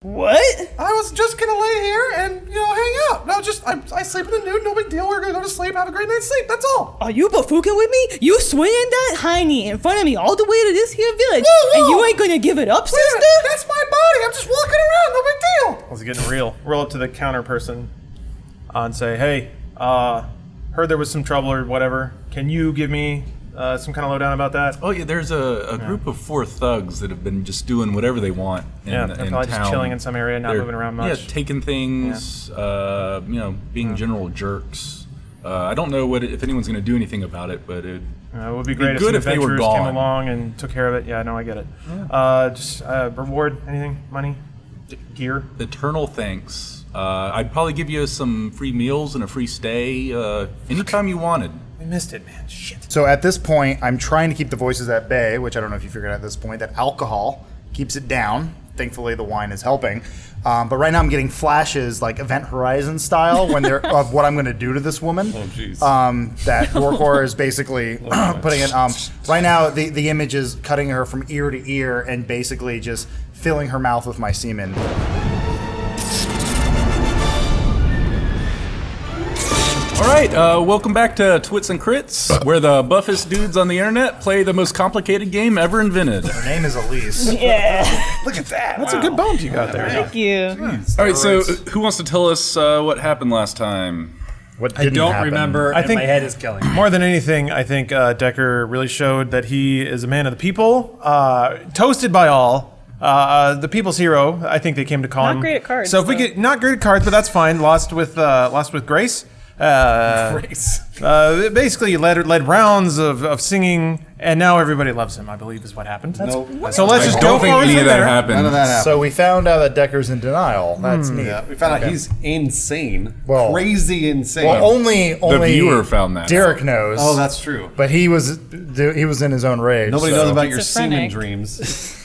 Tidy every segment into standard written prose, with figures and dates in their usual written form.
What? I was just gonna lay here and, hang out. No, I sleep in the nude, no big deal. We're gonna go to sleep, have a great night's sleep, that's all. Are you bafooking with me? You swinging that hiney in front of me all the way to this here village, and you ain't gonna give it up, sister? That's my body, I'm just walking around, no big deal. Let's get real. Roll up to the counter person and say, hey, heard there was some trouble or whatever. Can you give me some kind of lowdown about that? Oh yeah, there's a group of 4 thugs that have been just doing whatever they want in they're probably town. just chilling in some area, not moving around much. Yeah, taking things, being general jerks. I don't know if anyone's going to do anything about it, but it would be great good some if they were adventurers gone. came along and took care of it. Yeah, no, I get it. Yeah. Just reward, anything, money, gear. Eternal thanks. I'd probably give you some free meals and a free stay anytime you wanted. I missed it, man. Shit. So at this point, I'm trying to keep the voices at bay, which I don't know if you figured out at this point, that alcohol keeps it down. Thankfully, the wine is helping. But right now I'm getting flashes, like Event Horizon style, when they're of what I'm going to do to this woman. Oh, jeez. That Dorkor is basically putting it. Right now, the image is cutting her from ear to ear and basically just filling her mouth with my semen. All right, welcome back to Twits and Crits, where the buffest dudes on the internet play the most complicated game ever invented. Her name is Elise. Yeah. Look at that. That's a good bump you got there. Thank you. All right, so who wants to tell us what happened last time? What I didn't don't happen? remember, I and think- my head is killing me. More than anything, I think Decker really showed that he is a man of the people, toasted by all. The people's hero, I think they came to call him. Not great at cards, So if we though. get not great at cards, but that's fine. Lost with Grace. Grace. Basically, led rounds of singing, and now everybody loves him. I believe is what happened. Nope. So let's just I go don't think for it any of from that there. happened. None of that happened. So we found out that Decker's in denial. That's neat. Yeah, we found out he's insane. Well- Crazy insane. Well, only The viewer found that. Derek knows. Oh, that's true. But he was in his own rage. Nobody so. knows about your Schizophrenic. semen dreams.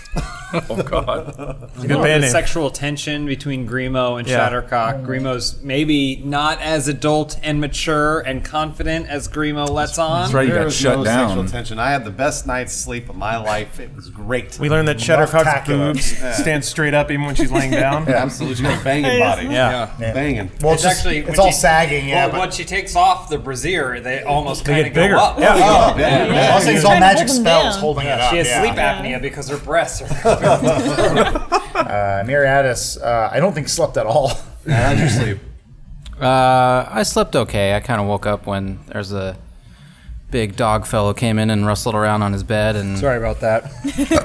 Oh God! Good The band name. sexual tension between Grimo and Yeah. Shattercock. Grimo's maybe not as adult and mature and confident as Grimo lets on. That's right. You There got was shut no down. sexual tension. I had the best night's sleep of my life. It was great. We learned that Shattercock's Spectacular. boobs stand straight up even when she's laying down. Yeah, absolutely. She's got a banging body. Yeah. Banging. Well, It's it's, actually it's when all she- sagging, yeah. Well, when she takes off the brassiere, they almost They kind get of go bigger. up. Yeah. Oh, but yeah. also, it's Trying all to magic hold them spells down. holding it up. She has yeah. sleep apnea because her breasts are. Miriadis, I don't think slept at all. How'd you sleep? I slept okay. I kind of woke up when there's a big dog fellow came in and rustled around on his bed and Sorry about that.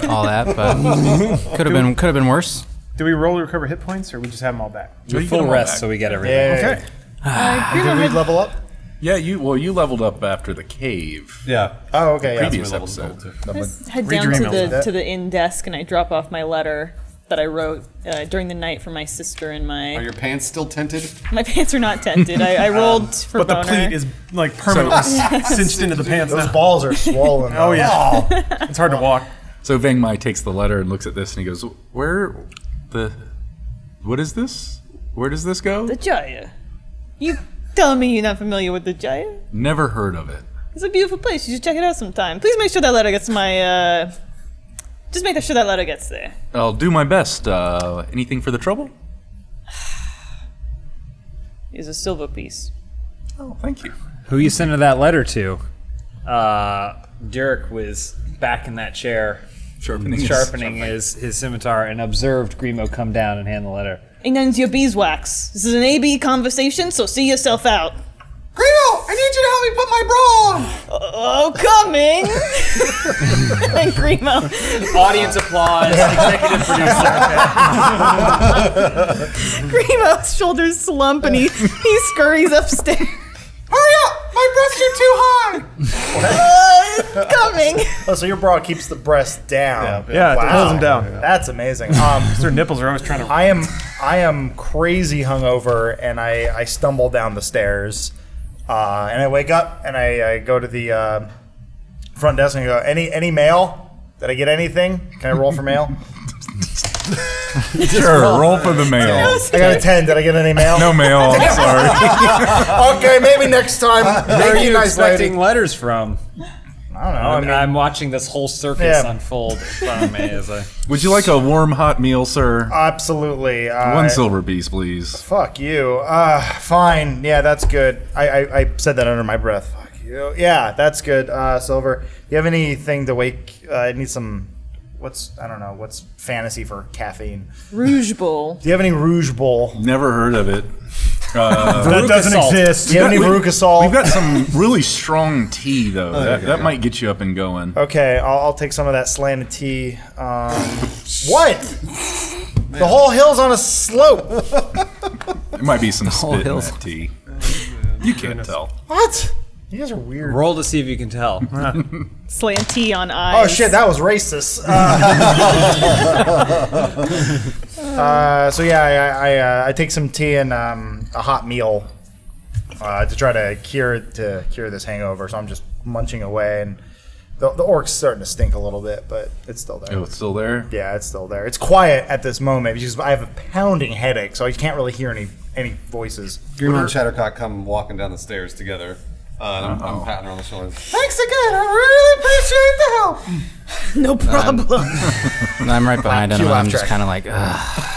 all that, but could have been worse. Do we roll to recover hit points, or we just have them all back? We're you full get them all rest, back. so we get everything. Yeah. Okay. Did we level up? Yeah, you leveled up after the cave. Yeah. Oh, okay. Yeah. Previous my level's episode. level I just head Read down your to emails. the inn desk and I drop off my letter that I wrote during the night for my sister and Are your pants still tinted? my pants are not tented. I rolled for But the boner. pleat is like permanently cinched into the pants Those now. balls are swollen. Oh though. yeah. It's hard to walk. So Vang Mai takes the letter and looks at this and he goes, what is this? Where does this go? The Jaya. You telling me you're not familiar with the Jaya? Never heard of it. It's a beautiful place. You should check it out sometime. Please make sure that letter gets to my. Just make sure that letter gets there. I'll do my best. Anything for the trouble? Here's a silver piece. Oh, thank you. Who you sending that letter to? Derek was back in that chair, Sharpening his scimitar, and observed Grimo come down and hand the letter. Ain't none's your beeswax. This is an A-B conversation, so see yourself out. Grimo, I need you to help me put my bra on. Oh, coming! And Grimo. Audience applause. Executive producer. Grimo's shoulders slump and he scurries upstairs. Hurry up! My breasts are too high. Coming! Oh, so your bra keeps the breast down. Yeah, it pulls them down. That's amazing. Their nipples are always trying to. I am crazy hungover, and I stumble down the stairs, and I wake up and I go to the front desk and I go, any mail? Did I get anything? Can I roll for mail? Sure, roll for the mail. I got a 10. Did I get any mail? No mail, I'm sorry. Okay, maybe next time. Where are Thank you nice expecting lady. letters from? I don't know. I mean, I'm watching this whole circus unfold in front of me as I. Would you like a warm, hot meal, sir? absolutely. One silver piece, please. Fuck you. Fine. Yeah, that's good. I said that under my breath. Fuck you. Yeah, that's good. Silver. You have anything to wake? I need some. What's fantasy for caffeine? Rouge Bowl. Do you have any Rouge Bowl? Never heard of it. That doesn't exist. Do you have any Veruca Salt? We've got some really strong tea, though. That might get you up and going. Okay, I'll take some of that slanted tea. What? The whole hill's on a slope. There might be some spit in hills. that tea. You can't tell. What? You guys are weird. Roll to see if you can tell. Slant T on eyes. Oh shit, that was racist. So yeah, I take some tea and a hot meal to try to cure this hangover. So I'm just munching away, and the orc's starting to stink a little bit, but it's still there. Oh, it's still there? Yeah, it's still there. It's quiet at this moment because I have a pounding headache, so I can't really hear any voices. Grimo and Shattercock come walking down the stairs together. I'm patting her on the shoulder. Thanks again. I really appreciate the help. No problem. And I'm right behind him, and I'm just kind of like, ugh.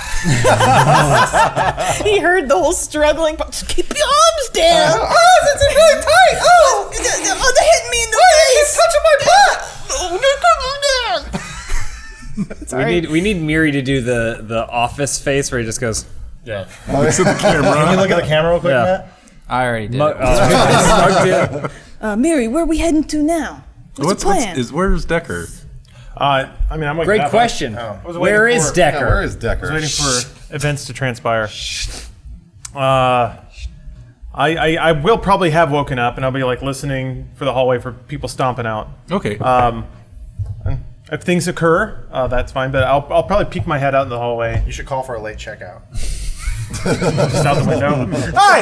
He heard the whole struggling. But just keep your arms down. It's really tight. Oh, they're hitting me in the face. touching my butt. We need Miri to do the office face where he just goes. Yeah. Looks at the camera. Can you look at the camera real quick, Yeah. Matt? I already did. Mary, where are we heading to now? What's the plan? Where's Decker? I'm waiting. Great question. Where is Decker? Where is I Decker? was waiting for events to transpire. I will probably have woken up, and I'll be like listening for the hallway for people stomping out. Okay. And if things occur, that's fine. But I'll probably peek my head out in the hallway, You should call for a late checkout. just out the window. Hi!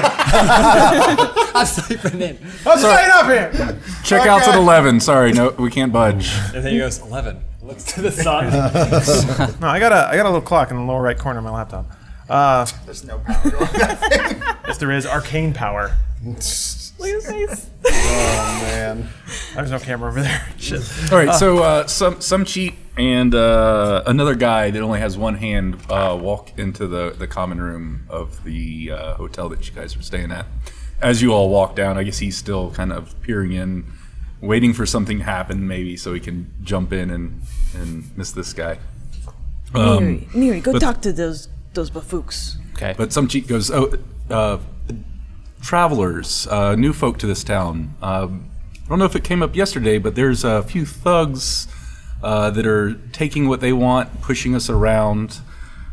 I'm sleeping in. I'm staying up here. Checkout's at 11. Sorry, no, we can't budge. And then he goes 11. Looks to the sun. No, I got a little clock in the lower right corner of my laptop. There's no power going. Yes, there is arcane power. Look at his face. Oh man. There's no camera over there. Shit. All right, so some cheat and another guy that only has one hand walk into the common room of the hotel that you guys are staying at. As you all walk down, I guess he's still kind of peering in, waiting for something to happen, maybe, so he can jump in and miss this guy. Miri, go but- talk to those bafooks. Okay. But some cheat goes, travelers, new folk to this town. I don't know if it came up yesterday, but there's a few thugs that are taking what they want, pushing us around.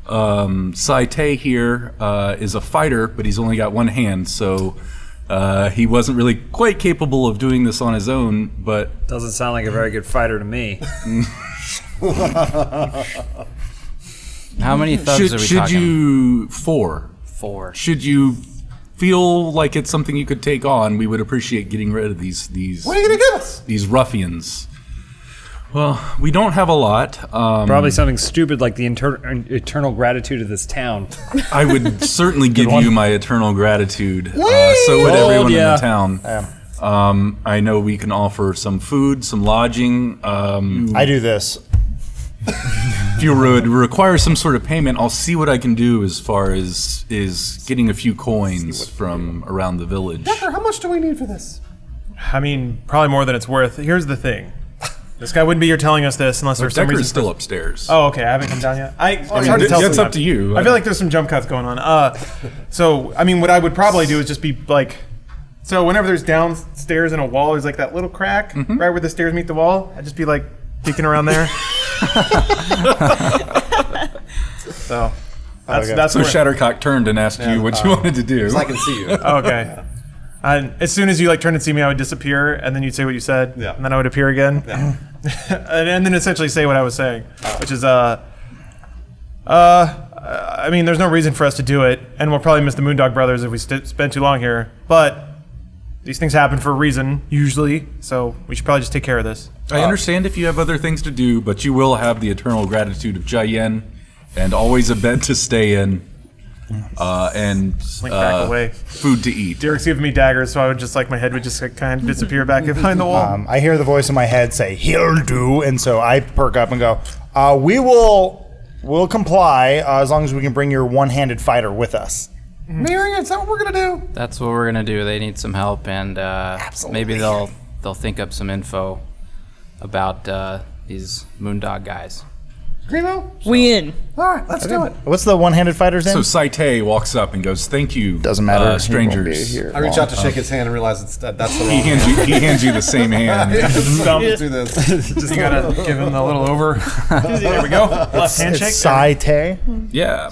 Saite here is a fighter, but he's only got one hand, so he wasn't really quite capable of doing this on his own, but... Doesn't sound like a very good fighter to me. How many thugs are we should talking? you... Four. Should you feel like it's something you could take on, we would appreciate getting rid of these What are you gonna give us? these ruffians. Well, we don't have a lot. Probably something stupid like the eternal gratitude of this town. I would certainly give you my eternal gratitude. So would everyone in the town. I know we can offer some food, some lodging. I do this. If you would require some sort of payment, I'll see what I can do as far as is getting a few coins from around the village. Decker, how much do we need for this? I mean, probably more than it's worth. Here's the thing. This guy wouldn't be here telling us this unless there's some Decker's reason. still upstairs. Oh, okay. I haven't come down yet. It's hard to tell. It's up sometimes. to you. I feel like there's some jump cuts going on. So I mean, what I would probably do is just be like, so whenever there's downstairs in a wall, there's like that little crack right where the stairs meet the wall. I'd just be like peeking around there. So that's So where, Shattercock turned and asked you what you wanted to do. So I can see you. okay. And as soon as you like turn and see me, I would disappear, and then you'd say what you said, Yeah. and then I would appear again, Yeah. and then essentially say what I was saying, which is, I mean, there's no reason for us to do it, and we'll probably miss the Moondog Brothers if we spend too long here, but these things happen for a reason, usually, so we should probably just take care of this. I understand if you have other things to do, but you will have the eternal gratitude of Jayen, and always a bed to stay in. and Slink back away. food to eat. Derek's giving me daggers, so I would just like my head would just like, kind of disappear back behind the wall. I hear the voice in my head say, "He'll do," and so I perk up and go, we'll comply as long as we can bring your one-handed fighter with us. Myriad, is that what we're gonna do? That's what we're gonna do. They need some help, and maybe they'll think up some info about these Moondog guys. Grimo? We in. All right, let's do it. What's the one-handed fighter's name? So Saite walks up and goes, "Thank you, Doesn't matter. He won't be strangers." here I reach long. out to shake his hand and realize that's the He wrong hands you the same hand. Stump. Let's do this. You gotta give him the little over. There we go. Left handshake. It's Saite. Yeah.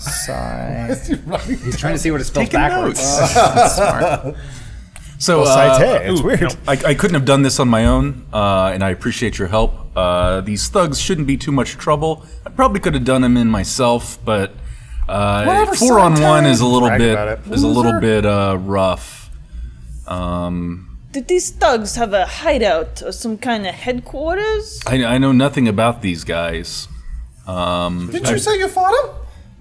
He's trying to see what it spells Taking backwards. notes. Smart. So, Saite. It's ooh, weird. no. I couldn't have done this on my own, and I appreciate your help. These thugs shouldn't be too much trouble. I probably could have done them in myself, but Whatever, 4-on-1 is a little Brag bit about it. is a little bit rough. Did these thugs have a hideout or some kind of headquarters? I know nothing about these guys. Didn't you say you fought him?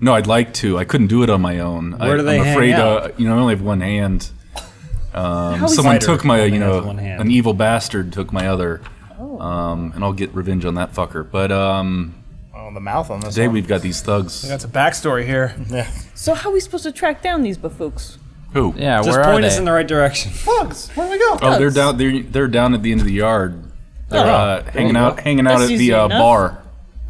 No, I'd like to. I couldn't do it on my own. Where do they I'm hang afraid, out? I only have one hand. is Someone Fighter took my, only has one hand. an evil bastard took my other, and I'll get revenge on that fucker. But The mouth on this today one. we've got these thugs. That's a backstory here. So how are we supposed to track down these bufooks? Who? Yeah, Just where are point they? us in the right direction. Thugs. Where do we go? Oh, they're Thugs. down. They're down at the end of the yard. They're hanging out That's at the easy enough. bar.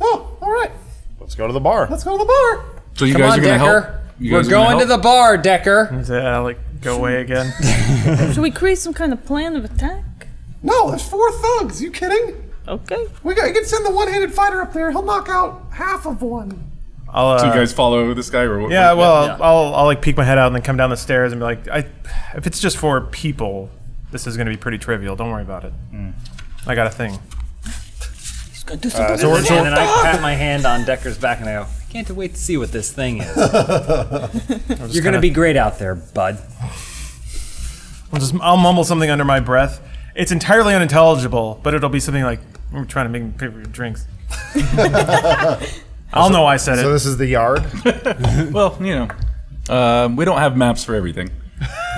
Oh, all right. Let's go to the bar. Let's go to the bar. So you Come guys on, are gonna Decker. help? You We're guys are gonna going to the help? bar, Decker. Like go away again. Should we create some kind of plan of attack? No, there's 4 thugs. You kidding? Okay. You can send the one-handed fighter up there. He'll knock out half of one. I'll, So you guys follow this guy or what? yeah, well, I'll like peek my head out and then come down the stairs and be like, if it's just 4 people, this is gonna be pretty trivial. Don't worry about it. I got a thing. He's gonna do something. And then I pat my hand on Decker's back and I go, I can't wait to see what this thing is. You're going to be great out there, bud. I'll mumble something under my breath. It's entirely unintelligible, but it'll be something like, we're trying to make me pay for your drinks. I'll know I said So it. this is the yard. Well, we don't have maps for everything.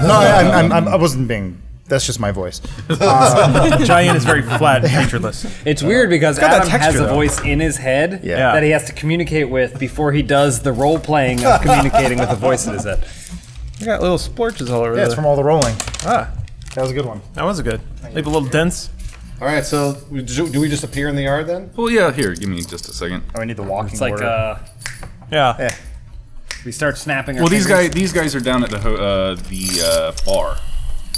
No, I wasn't being. That's just my voice. Giant is very flat and featureless. It's weird because got that Adam has texture, a though. voice in his head Yeah. that he has to communicate with before he does the role playing of communicating with the voice in his head. I got little splorches all over Yeah, it's from all the rolling. Ah, That was a good one. that was good. Leave a little dents. All right, so do we just appear in the yard then? Well, yeah. Here, give me just a second. Oh, I need the walking It's like order. Yeah. we start snapping our Well, fingers. these guys are down at the bar.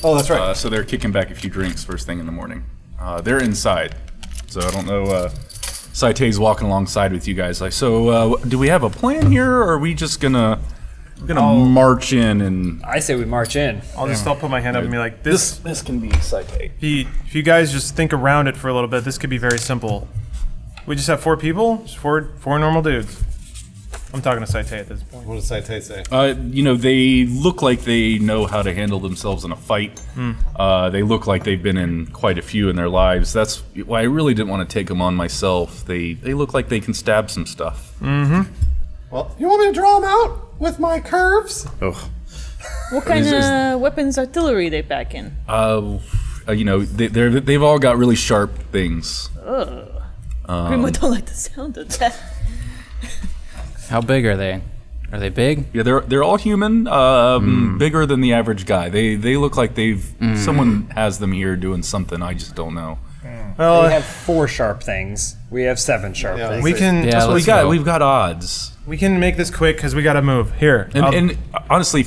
Oh, that's right. So they're kicking back a few drinks first thing in the morning. They're inside, so I don't know. Saite's walking alongside with you guys. Like, so do we have a plan here, or are we just gonna march in and? I say we march in. I'll put my hand up and be like, This can be Saite. if you guys just think around it for a little bit, this could be very simple. We just have 4 people, just four normal dudes. I'm talking to Saite at this point. What does Saite say? They look like they know how to handle themselves in a fight. They look like they've been in quite a few in their lives. That's why I really didn't want to take them on myself. They look like they can stab some stuff. Well, You want me to draw them out with my curves? What kind Is- of weapons, artillery they pack in? They've all got really sharp things. Grimo don't like the sound of that. How big are they? Are they big? Yeah, they're all human, bigger than the average guy. They look like someone has them here doing something. I just don't know. Well, We have 4 sharp things. We have 7 sharp things. we can. Yeah, let's go. We've got odds. We can make this quick because we got to move. Here. I'll- And honestly,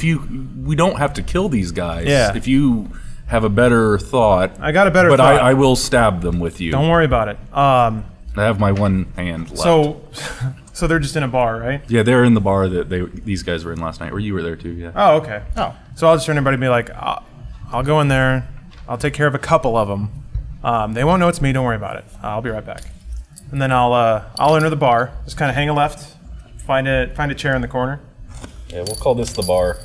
we don't have to kill these guys. Yeah. If you have a better thought, I got a better but thought. I will stab them with you. Don't worry about it. I have my one hand left. So they're just in a bar, right? yeah, they're in the bar that these guys were in last night, or you were there too. Yeah. Oh, okay. So I'll just turn everybody and be like, I'll go in there. I'll take care of a couple of them. They won't know it's me. Don't worry about it. I'll be right back. And then I'll enter the bar. Just kind of hang a left. Find a chair in the corner. Yeah, we'll call this the bar.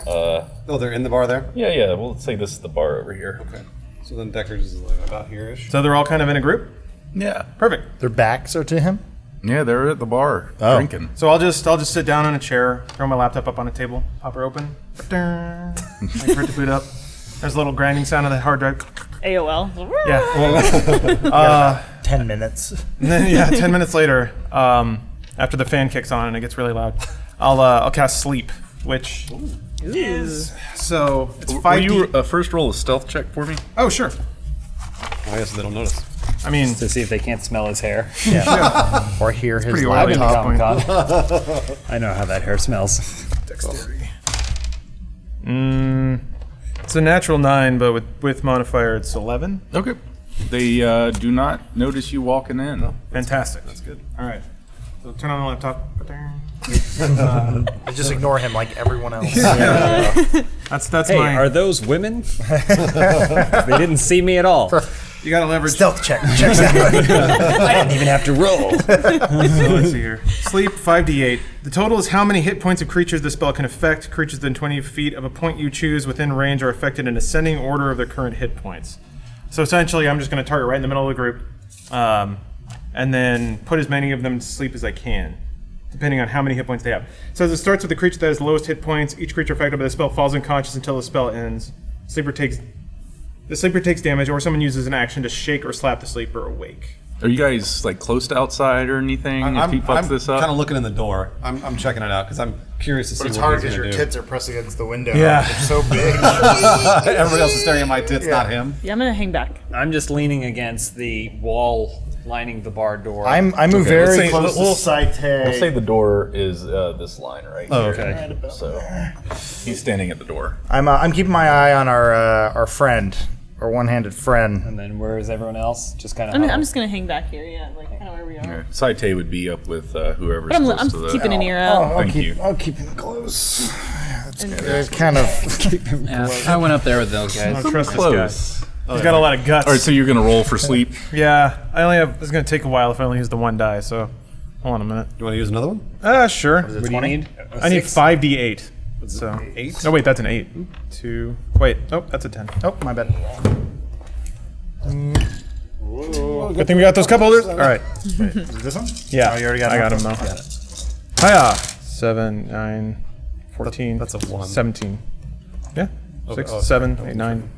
oh, they're in the bar there? Yeah. We'll say this is the bar over here. Okay. So then Decker's is like about here-ish. So they're all kind of in a group. Yeah. Perfect. Their backs are to him. Yeah, they're at the bar Oh. drinking. So I'll just sit down on a chair, throw my laptop up on a table, pop her open, wait for it to boot up. There's a little grinding sound of the hard drive. AOL. Yeah. 10 minutes. And then 10 minutes later, after the fan kicks on and it gets really loud, I'll cast sleep, which is so it's 5D. Will you first roll a stealth check for me? Oh sure. I guess they don't notice. I mean, To see if they can't smell his hair. Or hear his pretty I've oily. been to Top Comic-Con. I know how that hair smells. dexterity. It's a natural 9, but with modifier it's 11. Okay. They do not notice you walking in. Fantastic. That's good. All right. So turn on the laptop. I just ignore him like everyone else. That's Hey, my. are those women? They didn't see me at all. You gotta leverage. Stealth check. Checks out. I didn't even have to roll. So let's see here. Sleep 5d8. The total is how many hit points of creatures the spell can affect. Creatures within 20 feet of a point you choose within range are affected in ascending order of their current hit points. So essentially, I'm just going to target right in the middle of the group, and then put as many of them to sleep as I can, depending on how many hit points they have. So as it starts with the creature that has the lowest hit points, each creature affected by the spell falls unconscious until the spell ends. The sleeper takes damage, or someone uses an action to shake or slap the sleeper awake. Are you guys like close to outside or anything? If he fucks this up, kind of looking in the door. I'm checking it out because I'm curious to see But it's what hard he's because gonna your do. tits are pressed against the window. Yeah. They're so big. Everybody else is staring at my tits, not him. Yeah, I'm gonna hang back. I'm just leaning against the wall lining the bar door. I move let's very say- close to Saite. we'll say the door is this line right Oh, here. okay. So he's standing at the door. I'm keeping my eye on our friend, our one-handed friend. And then where is everyone else? Just kind of. I'm just gonna hang back here. Yeah, like kind of where we are. Okay. Saite would be up with whoever's But close I'm to the. keeping an ear out. Thank you. I'll keep him close. It's kind of. Yeah, I went up there with those I guys. don't trust this Close. guy. He's got a lot of guts. All right, so you're gonna roll for sleep. Yeah, this is going to take a while if I only use the one die, so hold on a minute. You want to use another one? Sure. What do you need? I need 5d8. So 8? No, wait, that's an 8. 2. Wait, oh, that's a 10. Oh, my bad. Good thing we got those cup holders. All right. Is it this one? Yeah, Oh, you already got I it. got him though. Hiya! 7, 9, 14. That's a 1. 17. Yeah. 6, oh, 7, 8, 9.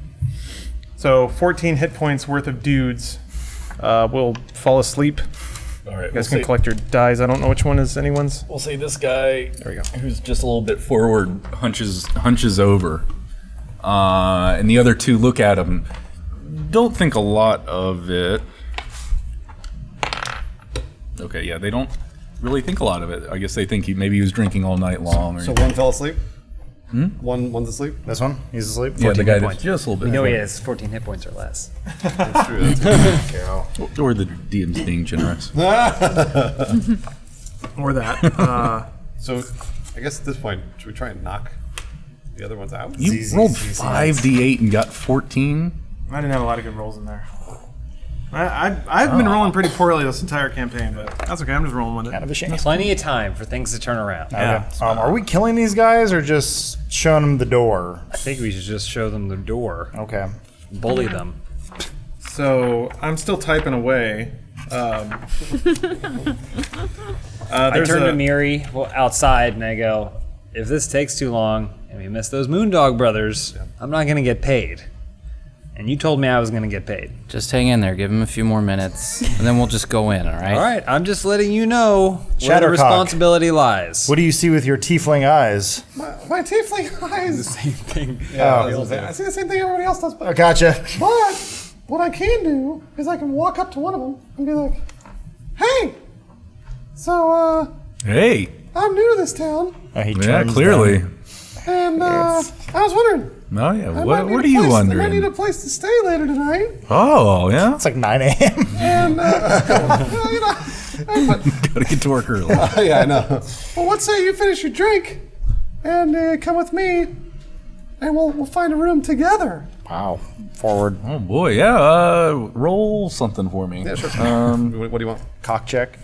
So 14 hit points worth of dudes will fall asleep. All right, You guys can collect your dies. I don't know which one is anyone's. We'll say this guy. There we go. Who's just a little bit forward, hunches over, and the other two look at him. Don't think a lot of it. Okay, yeah, they don't really think a lot of it. I guess they think maybe he was drinking all night long. Or So one fell asleep? One's asleep? This one? He's asleep? yeah, the 14 guy hit that's points. just a little bit. You know he forward. has 14 hit points or less. That's true. That's good. Or the DM's being generous. Or that. So I guess at this point, should we try and knock the other ones out? You Easy, rolled easy. 5d8 and got 14. I didn't have a lot of good rolls in there. I've been rolling pretty poorly this entire campaign, but that's okay. I'm just rolling with it. Kind of a shame. Plenty of time for things to turn around. Yeah. Are we killing these guys or just showing them the door? I think we should just show them the door. Okay. Bully them. So I'm still typing away. I turn to Miri outside and I go, if this takes too long and we miss those Moondog brothers, I'm not going to get paid. And you told me I was going to get paid. Just hang in there. Give him a few more minutes, and then we'll just go in. All right. All right, I'm just letting you know where the Shattercock. responsibility lies. What do you see with your tiefling eyes? My tiefling eyes. Same thing. I see the same thing everybody else does, I but gotcha. what I can do is I can walk up to one of them and be like, "Hey, so Hey, I'm new to this town, He yeah, turns clearly. them. and I was wondering, Oh yeah, I might what need are a you place- I might need wondering? a place to stay later tonight, Oh yeah, It's like 9 a.m. and well, you know, gotta get to work early. Yeah, I know. well, what say you finish your drink and come with me, and we'll find a room together." Wow. Forward. Oh boy, yeah. Roll something for me. Yeah, sure. What do you want? Cock check.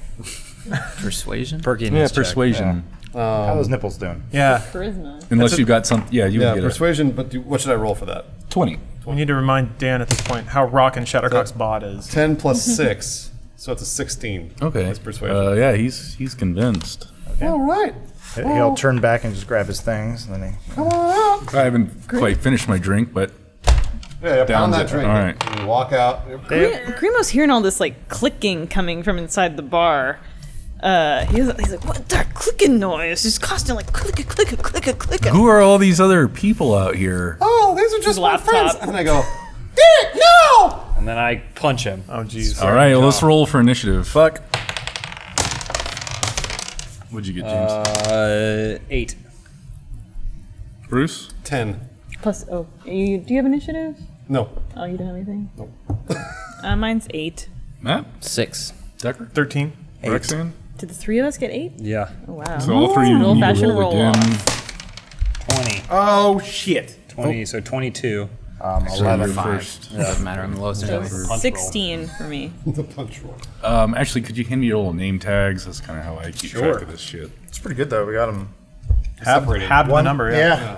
Persuasion. Perkiness Yeah, check. persuasion. How are those nipples doing? Yeah. Charisma. Unless you've got some, yeah, you Yeah, would get persuasion, but what should I roll for that? 20. We need to remind Dan at this point how rockin' Shattercock's bod is. 10 plus 6. So it's a 16. Okay. That's persuasion. Yeah, he's convinced. All right. He'll turn back and just grab his things, and then he. Come on out. I haven't quite finised my drink, but Yeah, Downs pound that it. drink. All right. And you walk out. Grimo's hearing all this like clicking coming from inside the bar. He's like, "What that clicking noise? It's constant like click, click, click, click." who are all these other people out here? Oh, these are just my friends. Laptop. And I go, Dick, no! And then I punch him. Oh jeez. All right, well, let's roll for initiative. Fuck. What'd you get, James? 8. Bruce? 10. Plus, do you have initiative? No. Oh, you don't have anything? Nope. Mine's 8. Matt? 6. Decker? 13. Roxanne? Did the 3 of us get 8? Yeah. Oh, wow. So all three of you need to Old-fashioned roll again. roll-off. 20. Oh shit. 20, so 22. 11 5. first. Doesn't matter. I'm the lowest So intelligence. 16 for me. The punch roll. Actually, could you hand me your little name tags? That's kind of how I keep track of this shit. It's pretty good though. We got him. Have the number. Yeah.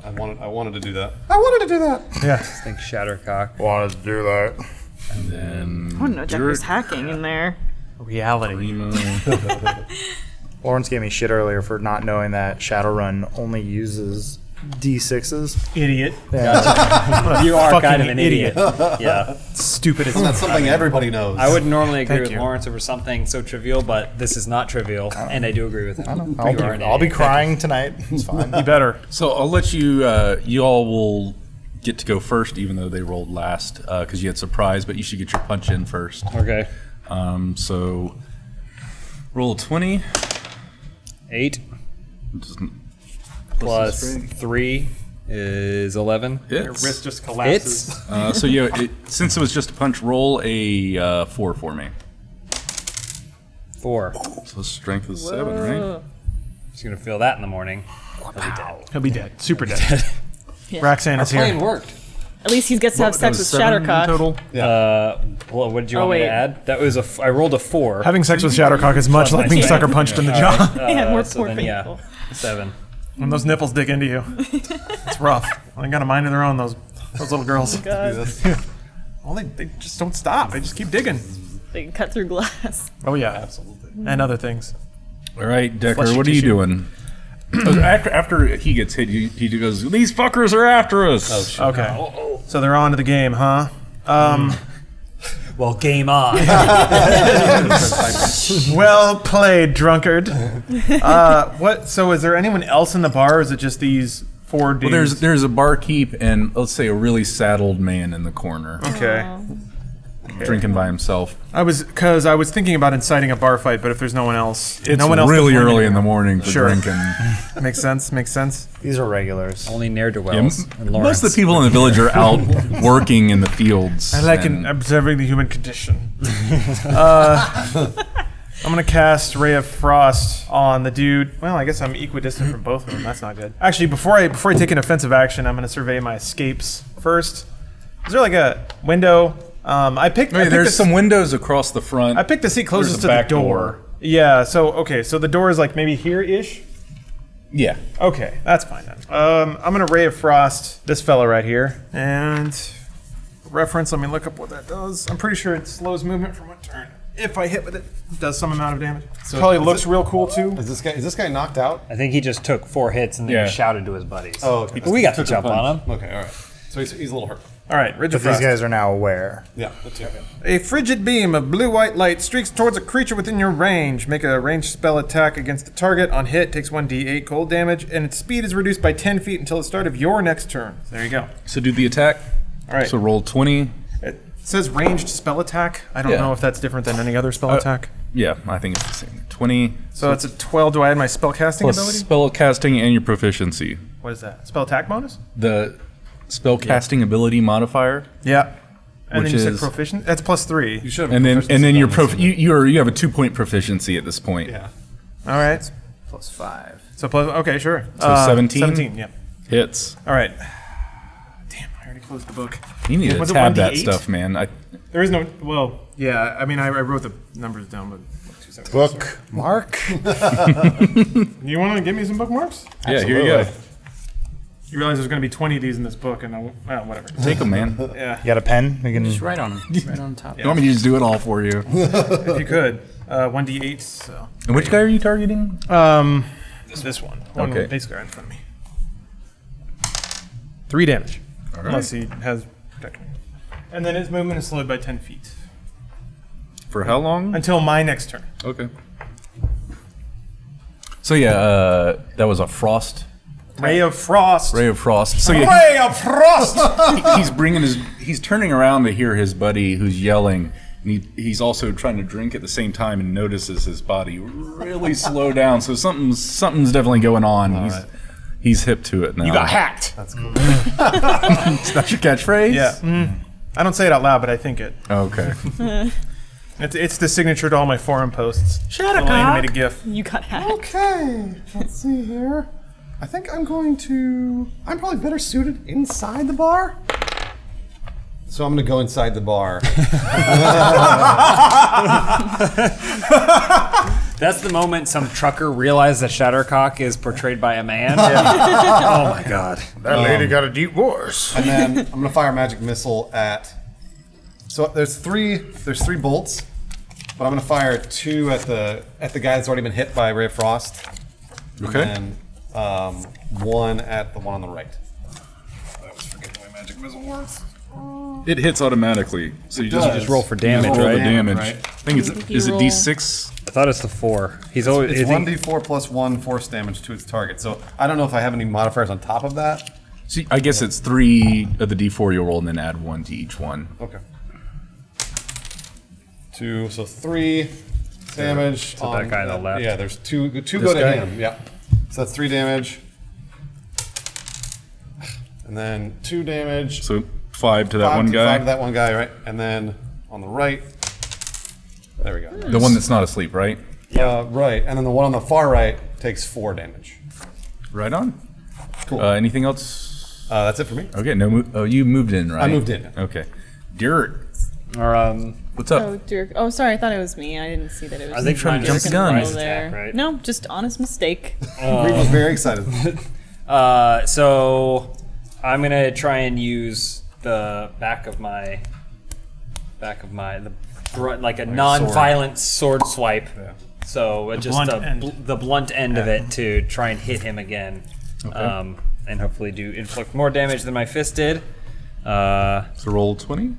I wanted to do that. I wanted to do that. Yeah. I think Shattercock. Wanted to do that. And then... I don't know, Jack was hacking in there. Reality. Grimo. Lawrence gave me shit earlier for not knowing that Shadowrun only uses D6s. Idiot. You are Fucking kind of an idiot. Yeah. Stupid as That's something everybody knows. I would normally agree Thank with you. Lawrence over something so trivial, but this is not trivial, and I do agree with him. I'll be crying tonight. It's fine. You better. So I'll let you, you all will get to go first, even though they rolled last, because you had surprise, but you should get your punch in first. Okay. So roll a 20. 8 Doesn't- plus 3 is 11. Your Hits. wrist just collapses. Hits. So yeah, since it was just a punch, roll a 4 for me. 4. So strength is 7, right? Just gonna feel that in the morning. He'll be dead. Super dead. Roxanne is Plane here. worked. At least he gets to have That sex was with 7 in Shattercock. total. Well, what did you Oh, want me to wait. add? That was I rolled a 4. Having sex with Shattercock is much like being sucker punched in the jaw. Yeah, more so poor then, people. 7. When those nipples dig into you, it's rough. They got a mind of their own. Those little girls. Well, they just don't stop. They just keep digging. They can cut through glass. Oh yeah, absolutely. And other things. All right, Decker, Fleshy what are you tissue. doing? after he gets hit, he goes, "These fuckers are after us." Okay. So they're on to the game, huh? Well, game on. Well played, drunkard. What? So is there anyone else in the bar, or is it just these 4 dudes? Well, there's a barkeep and let's say a really saddled man in the corner, Okay. drinking by himself. I was thinking about inciting a bar fight, but if there's no one else, It's no one else really to blame early in the anymore. morning for Sure. drinking. Makes sense. Makes sense. These are regulars. Only ne'er-do-wells. and Lawrence. Most of the people in the village are out working in the fields. I like and- observing the human condition. I'm gonna cast Ray of Frost on the dude. Well, I guess I'm equidistant from both of them. That's not good. Actually, before I take an offensive action, I'm gonna survey my escapes first. Is there like a window? I picked There's the- some windows across the front. I picked the seat closest There's to a the back door. door. Yeah. So okay. So the door is like maybe here-ish. Yeah. Okay, that's fine then. I'm gonna Ray of Frost this fella right here, and reference. Let me look up what that does. I'm pretty sure it slows movement for 1 turn. If I hit with it, it does some amount of damage. So probably looks real cool too. Is this guy knocked out? I think he just took 4 hits and then Yeah. he shouted to his buddies. Oh, okay. But we got the Took a jump on him. Okay, all right. So he's a little hurt. All right, Ridge But of these Frost. guys are now aware. Yeah, that's it. A frigid beam of blue-white light streaks towards a creature within your range. Make a ranged spell attack against the target. On hit, takes 1d8 cold damage, and its speed is reduced by 10 feet until the start of your next turn. There you go. So do the attack. All right. So roll 20. It says ranged spell attack. I don't Yeah. know if that's different than any other spell attack. Yeah, I think it's the same. 20 So that's a 12. Do I add my spell casting plus ability? spell casting and your proficiency. What is that? Spell attack bonus? The spell casting ability modifier, Yeah. And Which then you is- said proficient? That's +3. You should have and then proficiency your bonus. you have a 2-point proficiency at this point. Yeah. All right. Plus 5. So plus, okay, sure. So 17? 17, yeah. Hits. All right. Damn, I already closed the book. You need to Was it tab that 1d8? stuff, man. There is no, well, yeah, I mean, I wrote the numbers down, but 2 seconds. Book, Mark. You want to give me some bookmarks? Yeah, here you go. You realize there's going to be 20 of these in this book, and whatever. Take them, man. Yeah, You got a pen? We can. Just write on them. Right on top. You want me to just do it all for you? if you could. 1d8. So. And which guy are you targeting? This one. One Okay. base guy in front of me. 3 damage. All right. Unless he has protection. And then his movement is slowed by 10 feet. For how long? Until my next turn. Okay. So yeah, that was a frost. Ray of Frost. Ray of frost. So yeah, Ray of Frost! he's turning around to hear his buddy who's yelling. And he's also trying to drink at the same time and notices his body really slow down. So something's definitely going on. He's hip to it now. You got hacked. That's cool. That's your catchphrase? Yeah. I don't say it out loud, but I think it. Okay. It's the signature to all my forum posts. Little animated GIF. You got hacked. Okay, let's see here. I think I'm probably better suited inside the bar. So I'm going to go inside the bar. That's the moment some trucker realized that Shattercock is portrayed by a man. Oh my god. That lady got a deep voice. And then I'm going to fire a magic missile at... So there's three bolts, but I'm going to fire 2 at the guy that's already been hit by Ray of Frost. Okay. And 1 at the one on the right. I always forget the way magic missile works. It hits automatically. So you does. just Roll for damage, roll the right? damage. Right. I think If you is it roll- D6? I thought it's the 4. He's always. It's I think- 1d4 plus 1 force damage to its target. So I don't know if I have any modifiers on top of that. So I guess it's 3 of the D4 you'll roll and then add 1 to each one. Okay. 2, so 3 damage. So that guy on the left. Yeah, there's 2 go to guy? him. Yeah. So that's 3 damage. And then 2 damage. So 5 to that 5 one guy. 5 to that one guy, right? And then on the right. There we go. The one that's not asleep, right? Right. And then the one on the far right takes 4 damage. Right on. Cool. Anything else? That's it for me. Okay, no. You moved in, right? I moved in. Okay. Dirk, Or what's up? Oh, Dirk. Oh, sorry. I thought it was me. I didn't see that it was. I think trying to jump the Dirk gun. in Surprise there. attack, right? No, just honest mistake. Grimo was very excited. So I'm gonna try and use the back of my like a non-violent sword swipe. Yeah. So just blunt end. the blunt end of it to try and hit him again, and hopefully do inflict more damage than my fist did. So roll 20.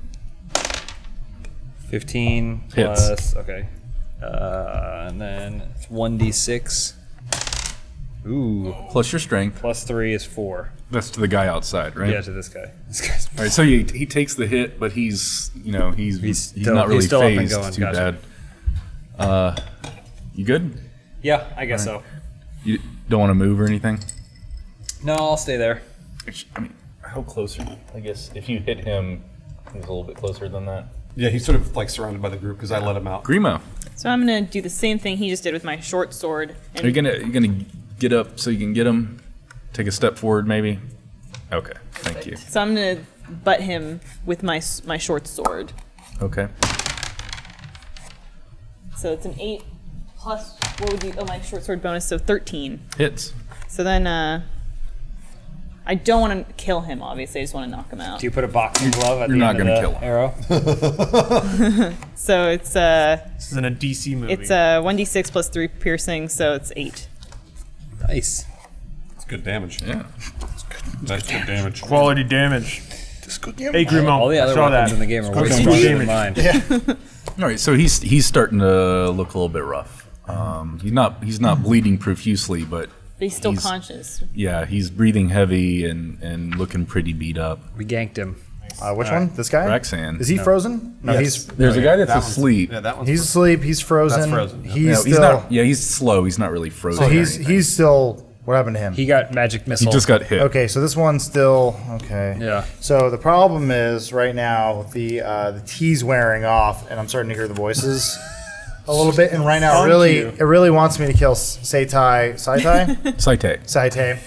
15 Hits. plus and then it's 1d6. Ooh, Plus your strength. plus 3 is 4. That's to the guy outside, right? Yeah, to this guy. This guy's All right. So he takes the hit, but he's still- not really he's still up and phased going, too gotcha. bad. You good? yeah, I guess so. You don't want to move or anything? No, I'll stay there. I mean, how close are you? I guess if you hit him, he's a little bit closer than that. Yeah, he's sort of like surrounded by the group because I let him out. Grimo, So I'm gonna do the same thing he just did with my short sword. are you gonna get up so you can get him? Take a step forward, maybe. Okay, thank you. So I'm gonna butt him with my short sword. Okay. So it's an 8 plus what would be my short sword bonus? So 13. Hits. So then I don't want to kill him. Obviously, I just want to knock him out. Do you put a boxing glove at You're the not end of gonna the kill him. arrow? So it's This is in a DC movie. it's 1d6 plus 3 piercing, so it's 8. Nice. It's good damage. Yeah. That's good damage. quality damage. Hey, Grimo, All the I other saw weapons that. in the game are way Good stronger than damage. mine. All right. So he's starting to look a little bit rough. He's not bleeding profusely, but But he's still He's- conscious. yeah, he's breathing heavy and looking pretty beat up. We ganked him. Which one? This guy? Roxanne. Is he frozen? No, Yes. There's a guy that's That one's- asleep. Yeah, that one's he's asleep. He's frozen. That's frozen, yeah. He's No, still. not. Yeah, he's slow. He's not really frozen. so or he's anything. he's still. What happened to him? He got magic He missile. just got hit. Okay, so this one's still okay. Yeah. So the problem is right now the tea's wearing off, and I'm starting to hear the voices a little bit. And right now, it really wants me to kill Saitai. Saite. Saitai.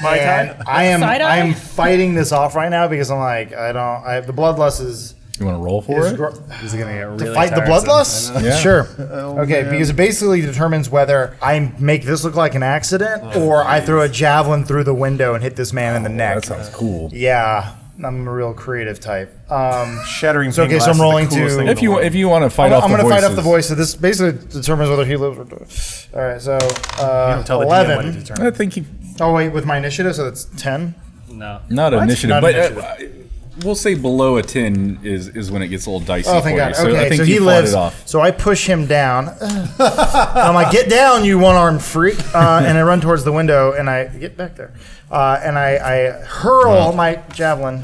My And time. I am Side-eye? fighting this off right now because I'm like the bloodlust is You want to roll for it? He's gonna get really To fight the tiresome. bloodlust? Yeah. Sure. Okay, because it basically determines whether I make this look like an accident or I throw a javelin through the window and hit this man in the neck. That sounds cool. Yeah, I'm a real creative type. Shattering. So, okay, pane so I'm glass is the rolling coolest to- thing in If the you world. if you want to fight I'm off the going to fight off the voices, voice. So this basically determines whether he lives or dies. All right, so don't tell the DM what it 11. determines. I think he Oh wait, with my initiative, so that's 10. No. not initiative, Not but initiative. we'll say below a 10 is when it gets a little dicey Oh, for thank you. God. So I Okay, think so you he fought lives. it off. So I push him down. I'm like, get down, you one-armed freak! And I run towards the window, and I get back there, and I hurl my javelin.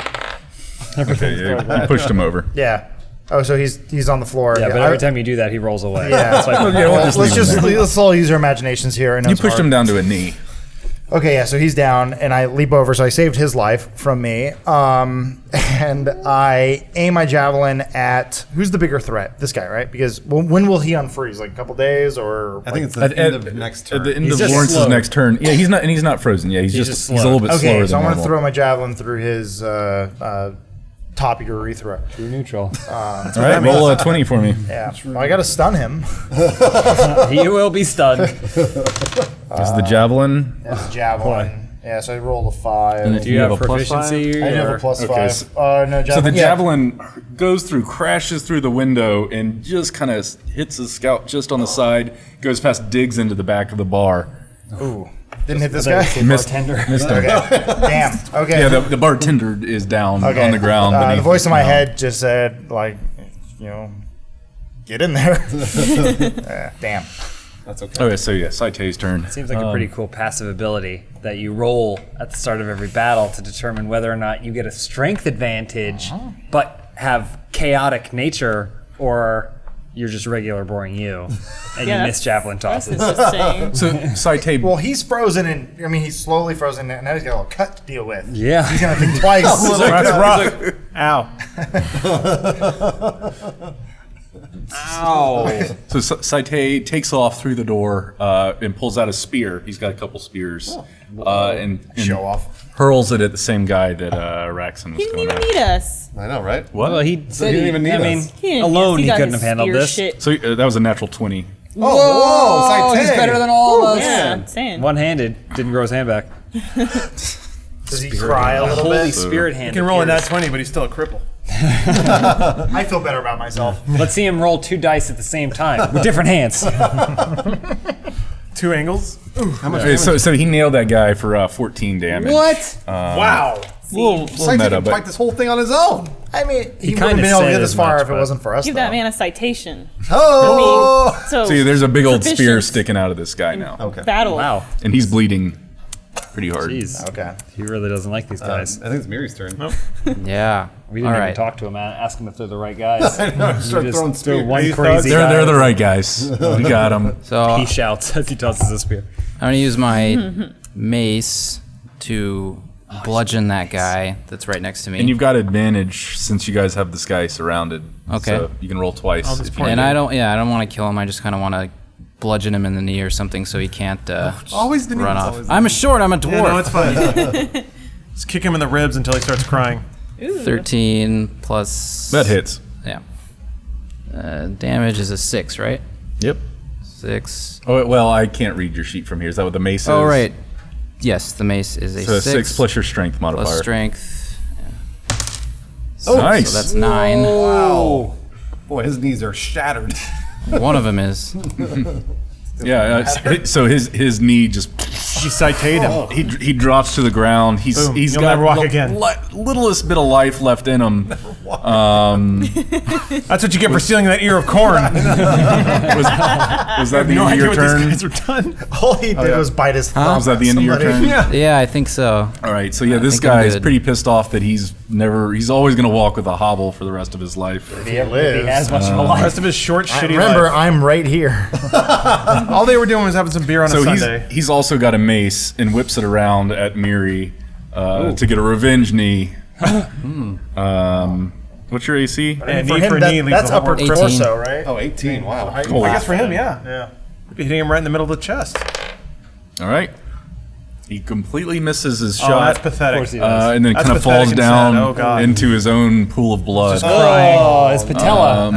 Okay, yeah, you pushed him over. Yeah. Oh, so he's on the floor. Yeah, but every time you do that, he rolls away. Yeah. That's like, Yeah, we'll just leave him there. let's all use our imaginations here. I know You it's pushed hard. him down to a knee. Okay, yeah, so he's down, and I leap over, so I saved his life from me. And I aim my javelin at who's the bigger threat? This guy, right? Because when will he unfreeze? Like a couple days, or I think it's the At, end at- of next turn. at the end He's of just Lawrence's slow. next turn. Yeah, he's not frozen. Yeah, he's just just slow. he's a little bit slower okay, so than I'm gonna normal. throw my javelin through his top urethra. True neutral. All right, roll a 20 for me. Yeah, well, I gotta stun him. He will be stunned. Is the javelin? That's a javelin. Yeah, so I rolled a 5. Do you have a plus proficiency? I do have a or- plus Okay, 5. so- No, javelin. So the yeah. javelin goes through, crashes through the window, and just kind of hits his scout just on the side. Goes past, digs into the back of the bar. Ooh, didn't hit this guy. Missed bartender. Missed him. Damn. Okay. Yeah, the bartender is down Okay. on the ground. The beneath voice in my now. head just said, like, get in there. Damn. That's okay. Okay, so yeah, Saite's turn. Seems like a pretty cool passive ability that you roll at the start of every battle to determine whether or not you get a strength advantage, but have chaotic nature, or you're just regular boring you, and you miss javelin That's tosses. interesting. So Saite, Well, he's frozen, and I mean, he's slowly frozen, and now he's got a little cut to deal with. Yeah. He's gonna think twice. That's rough. Ow. so Saite takes off through the door and pulls out a spear. He's got a couple spears, and Show off. hurls it at the same guy that Raxon was He didn't going even at. need us. I know, right? What? Well, he said didn't even need I mean, us. He didn't alone need us. he got couldn't his have handled spear this. Shit. So that was a natural 20. Oh, whoa! He's Saite. better than all of us. Yeah, I'm saying. One-handed, didn't grow his hand back. Does he cry a little Holy bit? spirit hand. You can roll a nat appears. 20, but he's still a cripple. I feel better about myself. Let's see him roll 2 dice at the same time with different hands. 2 angles. How much? Okay, so he nailed that guy for 14 damage. What? Wow. Little Saite meta, can but fight this whole thing on his own. I mean, he wouldn't kinda have been able to said get as this far much, if it but- wasn't for us. Give though. that man a citation. Oh! So see, there's a big old spear proficient sticking out of this guy now, Okay. battle. Wow. and he's bleeding pretty hard. Jeez. Okay. He really doesn't like these guys. I think it's Miri's turn. Yeah. We didn't All even right. talk to him, ask him if they're the right guys. I know. Start You throwing just throw spears. one These crazy guy. They're the right guys. We got them. So He shouts as he tosses a spear. I'm gonna use my mace to bludgeon that guy that's right next to me. And you've got advantage since you guys have this guy surrounded. Okay. So you can roll twice. I'll just if you point and need. I don't want to kill him. I just kind of want to bludgeon him in the knee or something so he can't Always the knees, run off. always the I'm a short. I'm a dwarf. Yeah, no, it's fine. Just kick him in the ribs until he starts crying. 13 plus. That hits. Yeah. Damage is a 6, right? Yep. 6. Oh well, I can't read your sheet from here. Is that what the mace is? Oh right. Yes, the mace is a So 6 6 plus your strength modifier. plus strength. Oh, nice. So that's 9. Wow. Boy, his knees are shattered. One of them is. Yeah. So his knee just She cited him. he drops to the ground. He's Boom. he's You'll got never walk the again. littlest bit of life left in him. That's what you get for stealing that ear of corn. Was that the No end of idea your what turn? these guys are done. All he did was bite his thumb. Was that the end of your Somebody- turn? Yeah. Yeah, I think so. All right. So yeah, this think I'm guy is good. pretty pissed off that he's always going to walk with a hobble for the rest of his life. If he If lives. he has much of a The life. rest of his short, shitty Remember, life. I'm right here. All they were doing was having some beer on So a Sunday. he's also got a mace and whips it around at Miri to get a revenge knee. What's your AC? And For knee him, for knee leaves that's the upper whole 18. torso, right? Oh, 18. Wow. I guess for him, yeah. Yeah. Be hitting him right in the middle of the chest. All right. He completely misses his Oh, shot. that's pathetic. course he does. And then That's kind of pathetic falls and sad. down Oh, God. into his own pool of blood. Oh, his patella.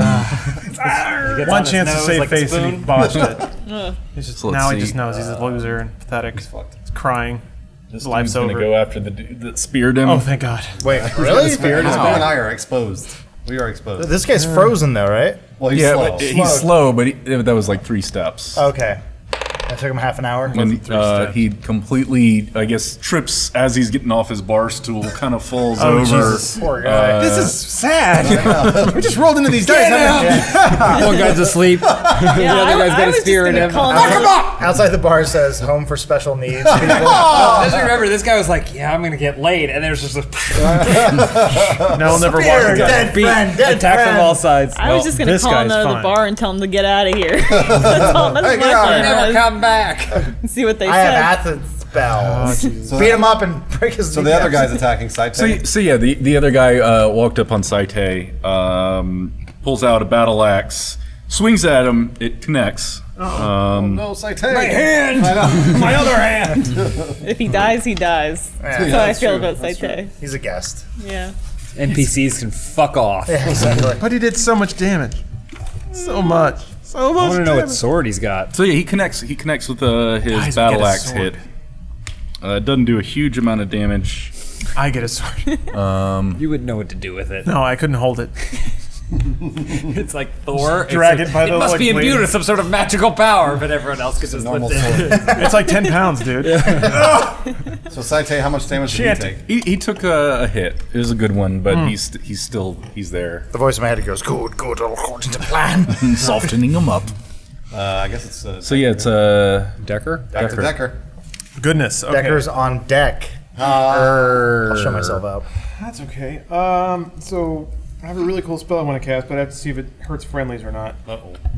Gets One on his chance to nose save like a face and he spoon. botched it. He's just, So let's now he see. just knows he's a loser and pathetic. He's fucked. crying. This life's dude's gonna over. go after the dude that speared him. Oh, thank God. Wait, really? Bo and I are exposed. We are exposed. This guy's frozen though, right? Well, he's yeah, slow. but he's slow, but that was like 3 steps. Okay. That took him half an hour. And he completely, I guess, trips as he's getting off his bar stool, kind of falls over. Jesus. Poor guy. This is sad. We just rolled into these dice. One guy's asleep. Yeah, other guy's got I a was spear just in gonna him. call Fuck him him up! Outside the bar says "Home for Special Needs." People. Just remember, this guy was like, "Yeah, I'm gonna get laid," and there's just a No, we'll never walk Spear, again. dead friend, dead attack friend. from all sides. I was just gonna this call him guy's out of the fine. bar and tell him to get out of here. That's all. That's Hey, my get out of plan. here. Never was. come back. See what they I said. have acid spells. Beat him up and break his. So the other guy's attacking Saite. So yeah, the other guy walked up on Saite, pulls out a battle axe, swings at him, it connects. No, Saite. My hand. My other hand. If he dies, he dies. That's how I feel about Saite. He's a guest. Yeah. NPCs can fuck off. Yeah, exactly. But he did so much damage. So much. So I much want to know what damage. sword he's got. So yeah, he connects with his Guys, battle get a axe sword. hit. It doesn't do a huge amount of damage. I get a sword. You would know what to do with it. No, I couldn't hold it. It's like Thor. drag it by the, must like, be imbued blade. with some sort of magical power, but everyone else could just Normal lift it. sword. It's like 10 pounds, dude. So Saite, how much damage did he take? He took a hit. It was a good one, but he's there, The voice in my head goes, "Good, all according to plan." softening him up. I guess it's So yeah, it's Decker? Dr. Decker. Goodness. Okay. Decker's on deck. I'll show myself up. That's okay. So I have a really cool spell I want to cast, but I have to see if it hurts friendlies or not.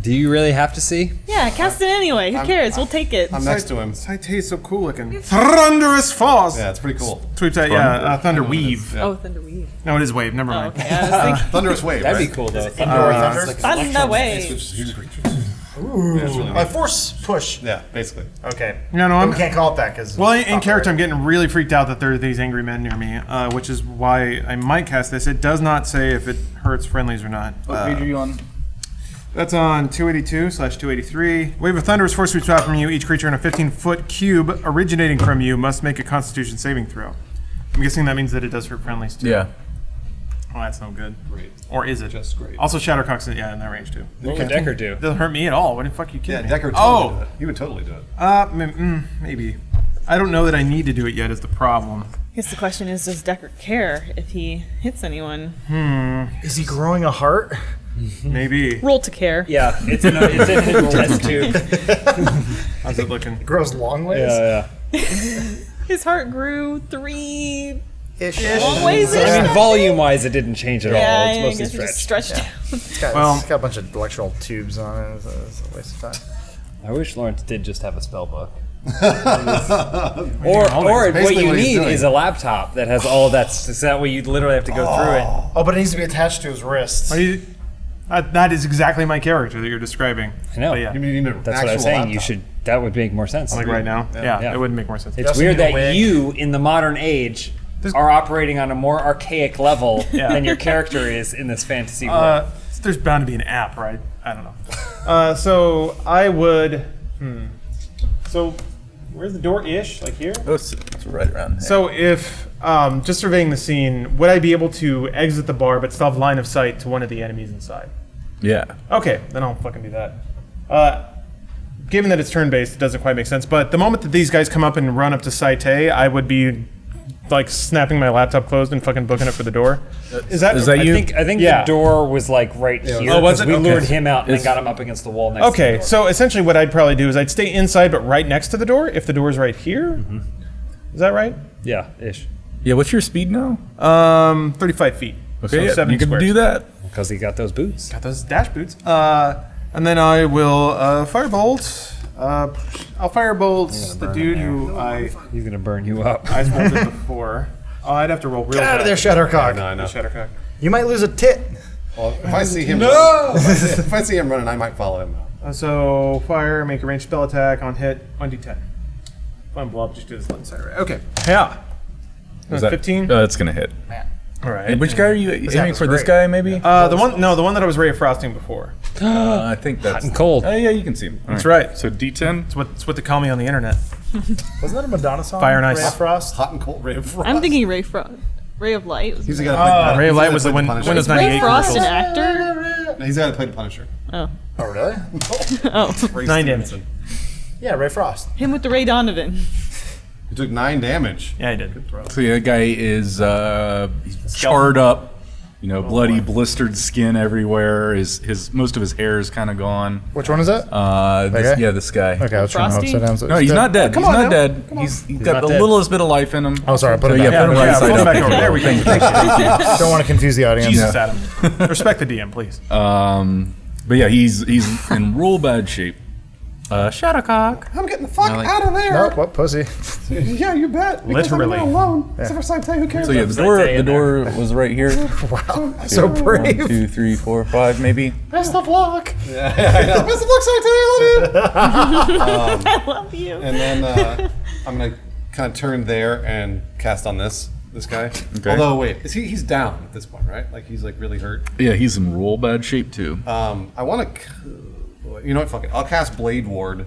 Do you really have to see? Yeah, cast it anyway. Who cares? We'll take it. I'm next to him. Saite's so cool looking. Thunderous Force. Yeah, it's pretty cool. Tweet that, yeah. Thunder Weave. Oh, Thunderweave. No, it is Wave. Never Oh, mind. okay. I was thinking Thunderous Wave, That'd right? be cool, though. Indoor thunder. Thunder Wave. Huge creatures. Yeah, it's really My neat. force push. Yeah, basically. Okay. No, But I'm. we can't call it that because. Well, in character, I'm getting really freaked out that there are these angry men near me, which is why I might cast this. It does not say if it hurts friendlies or not. What page are you on? That's on 282/283. Wave of Thunderous Force sweeps out from you. Each creature in a 15-foot cube originating from you must make a Constitution saving throw. I'm guessing that means that it does hurt friendlies too. Yeah. Oh, that's no good. Great. Or is it? Just great. Also, Shattercock's in that range too. What would Decker do? It doesn't hurt me at all. What the fuck are you Yeah, kidding me? Decker would Oh! totally do it. He would totally do it. Maybe. I don't know that I need to do it yet. Is the problem? I guess the question is, does Decker care if he hits anyone? Is he growing a heart? Maybe. Roll to care. Yeah, it's in his test tube. How's it looking? It grows long ways. Yeah. His heart grew 3 Ish. long ways. I mean, volume-wise, it didn't change at all. Yeah, It's I mostly guess it just stretched. stretched out. It's got a bunch of electrical tubes on it. It's a waste of time. I wish Lawrence did just have a spell book. Or Basically what you what he's need doing. is a laptop that has all of that. So that way you literally have to go through it. Oh, but it needs to be attached to his wrist. That is exactly my character that you're describing. I know. But yeah. You need an That's what I was actual saying. You laptop. should. That would make more sense. Like right now? Yeah, Yeah. it wouldn't make more sense. It's also weird need a that wig. you, in the modern age, are operating on a more archaic level Yeah. than your character is in this fantasy world. There's bound to be an app, right? I don't know. So I would. So where's the door ish? Like here? Oh, it's right around there. So if, just surveying the scene, would I be able to exit the bar but still have line of sight to one of the enemies inside? Yeah. Okay, then I'll fucking do that. Given that it's turn-based, it doesn't quite make sense. But the moment that these guys come up and run up to Saite, I would be like snapping my laptop closed and fucking booking it for the door. Is that you? I think Yeah. the door was like right here. Oh, was it? We Okay. lured him out and then It's- got him up against the wall next to the okay? door. So essentially, what I'd probably do is I'd stay inside, but right next to the door. If the door is right here, is that right? Yeah, ish. Yeah. What's your speed now? 35 feet. Okay, so yeah, 70 you can squares. do that. Because he got those boots. Got those dash boots. And then I will firebolt. I'll firebolt the dude who He's gonna burn you up. I rolled it before. Oh, I'd have to roll real Get out of there, fast. Shattercock. No, I know. Shattercock. You might lose a tit. Well, if I see him, if I see him running, I might follow him. So fire, make a ranged spell attack on hit, 1d10. Fine, blow up. Just do this left side, right? Okay. Yeah. Is that 15? It's gonna hit. All right. And which guy are you aiming happens for? This great. guy, maybe? The one that I was ray of frosting before. I think that's Hot and cold. Yeah, you can see him. All That's right. So D10. It's what they call me on the internet. Wasn't that a Madonna song? Fire and Ice. Ray of Frost? Hot and cold ray of frost. I'm thinking Ray of Light. He's the guy that played, Ray of he's the Light guy was that the played Punisher. Windows Ray 98 Frost an commercial. actor? No, he's the guy that played the Punisher. Oh. Oh, really? Oh. 9 damage. Yeah, Ray Frost. Him with the Ray Donovan. He took 9 damage. Yeah, I did. So yeah, that guy is he's charred up. Bloody, blistered skin everywhere. His most of his hair is kind of gone. Which one is that? This guy. Okay, I was trying to Frosty? upside down. So No, it's he's dead. not dead. Come He's on not now. dead. He's got not the dead. littlest bit of life in him. Oh, sorry, I put it Yeah, back. put him right side put him up. back over. There we go. Thank you. Don't want to confuse the audience. Jesus, Adam. Respect the DM, please. But yeah, he's in real bad shape. Shuttlecock. I'm getting the fuck I like- out of there. Nope, what pussy? Yeah, you bet. Because Literally. I'm not alone. Except for Saite, who cares? So yeah, the door was right here. So 1, brave. 2, 3, 4, 5, maybe. Best of luck. Best of luck, Saite. I love you. I love you. And then I'm gonna kind of turn there and cast on this guy. Okay. Although wait, he's down at this point, right? Like he's like really hurt. Yeah, he's in real bad shape too. I want to. You know what? Fuck it. I'll cast Blade Ward.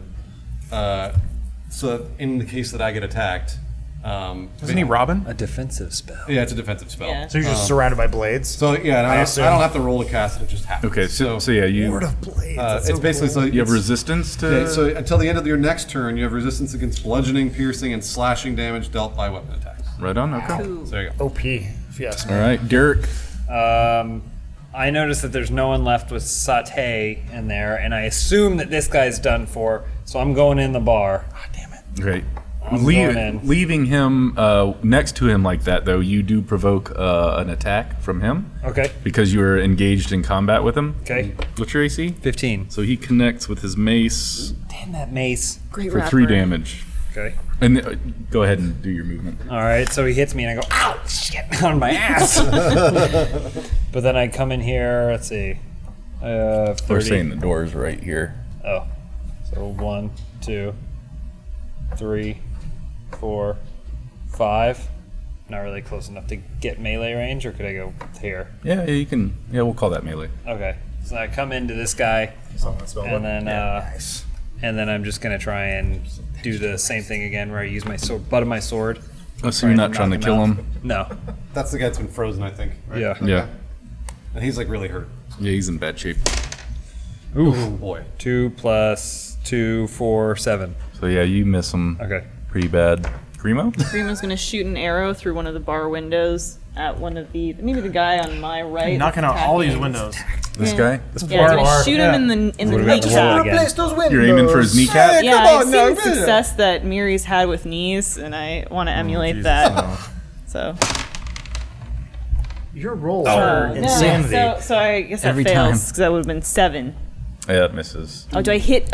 So that in the case that I get attacked. Isn't he Robin? A defensive spell. Yeah, it's a defensive spell. Yeah. So you're just surrounded by blades? So yeah, and I assume. don't have to roll to cast it. It just happens. Okay, so yeah, you Lord of Blades. That's it's so basically cool. so you have it's- resistance to. Okay, so until the end of your next turn, you have resistance against bludgeoning, piercing, and slashing damage dealt by weapon attacks. Right on. Okay. So there you go. OP, if you ask me. All right, Derek. I noticed that there's no one left with Satay in there, and I assume that this guy's done for, so I'm going in the bar. God damn it. Great. I'm going in. Leaving him next to him like that, though, you do provoke an attack from him Okay. because you are engaged in combat with him. Okay. What's your AC? 15. So he connects with his mace Damn that mace. Great for rapper. 3 damage. Okay. And go ahead and do your movement. All right, so he hits me and I go, ow, shit, on my ass. But then I come in here, let's see. 30. We're saying the door's right here. Oh. So 1, 2, 3, 4, 5. Not really close enough to get melee range, or could I go here? Yeah, you can. Yeah, we'll call that melee. Okay. So I come into this guy, and then Nice. and then I'm just gonna try and do the same thing again, where I use my sword, butt of my sword. Oh, so you're not trying to kill him? No. That's the guy that's been frozen, I think. Right? Yeah. Yeah. And he's like really hurt. Yeah, he's in bad shape. Oh boy. 2 plus 2, 4, 7. So yeah, you miss him Okay. pretty bad. Grimo? Grimo's gonna shoot an arrow through one of the bar windows at one of maybe the guy on my right. Knocking out all these attacking. windows. This Yeah. guy? Yeah, I'm gonna shoot him in the What about the wall kneecap. again? Those windows. You're aiming for his kneecap? Yeah, Come I've on now, seen man. success that Miri's had with knees, and I want to emulate that. So Your rolls are no, insanity. so I guess that Every fails time. because that would have been 7. Yeah, it misses. Oh, do I hit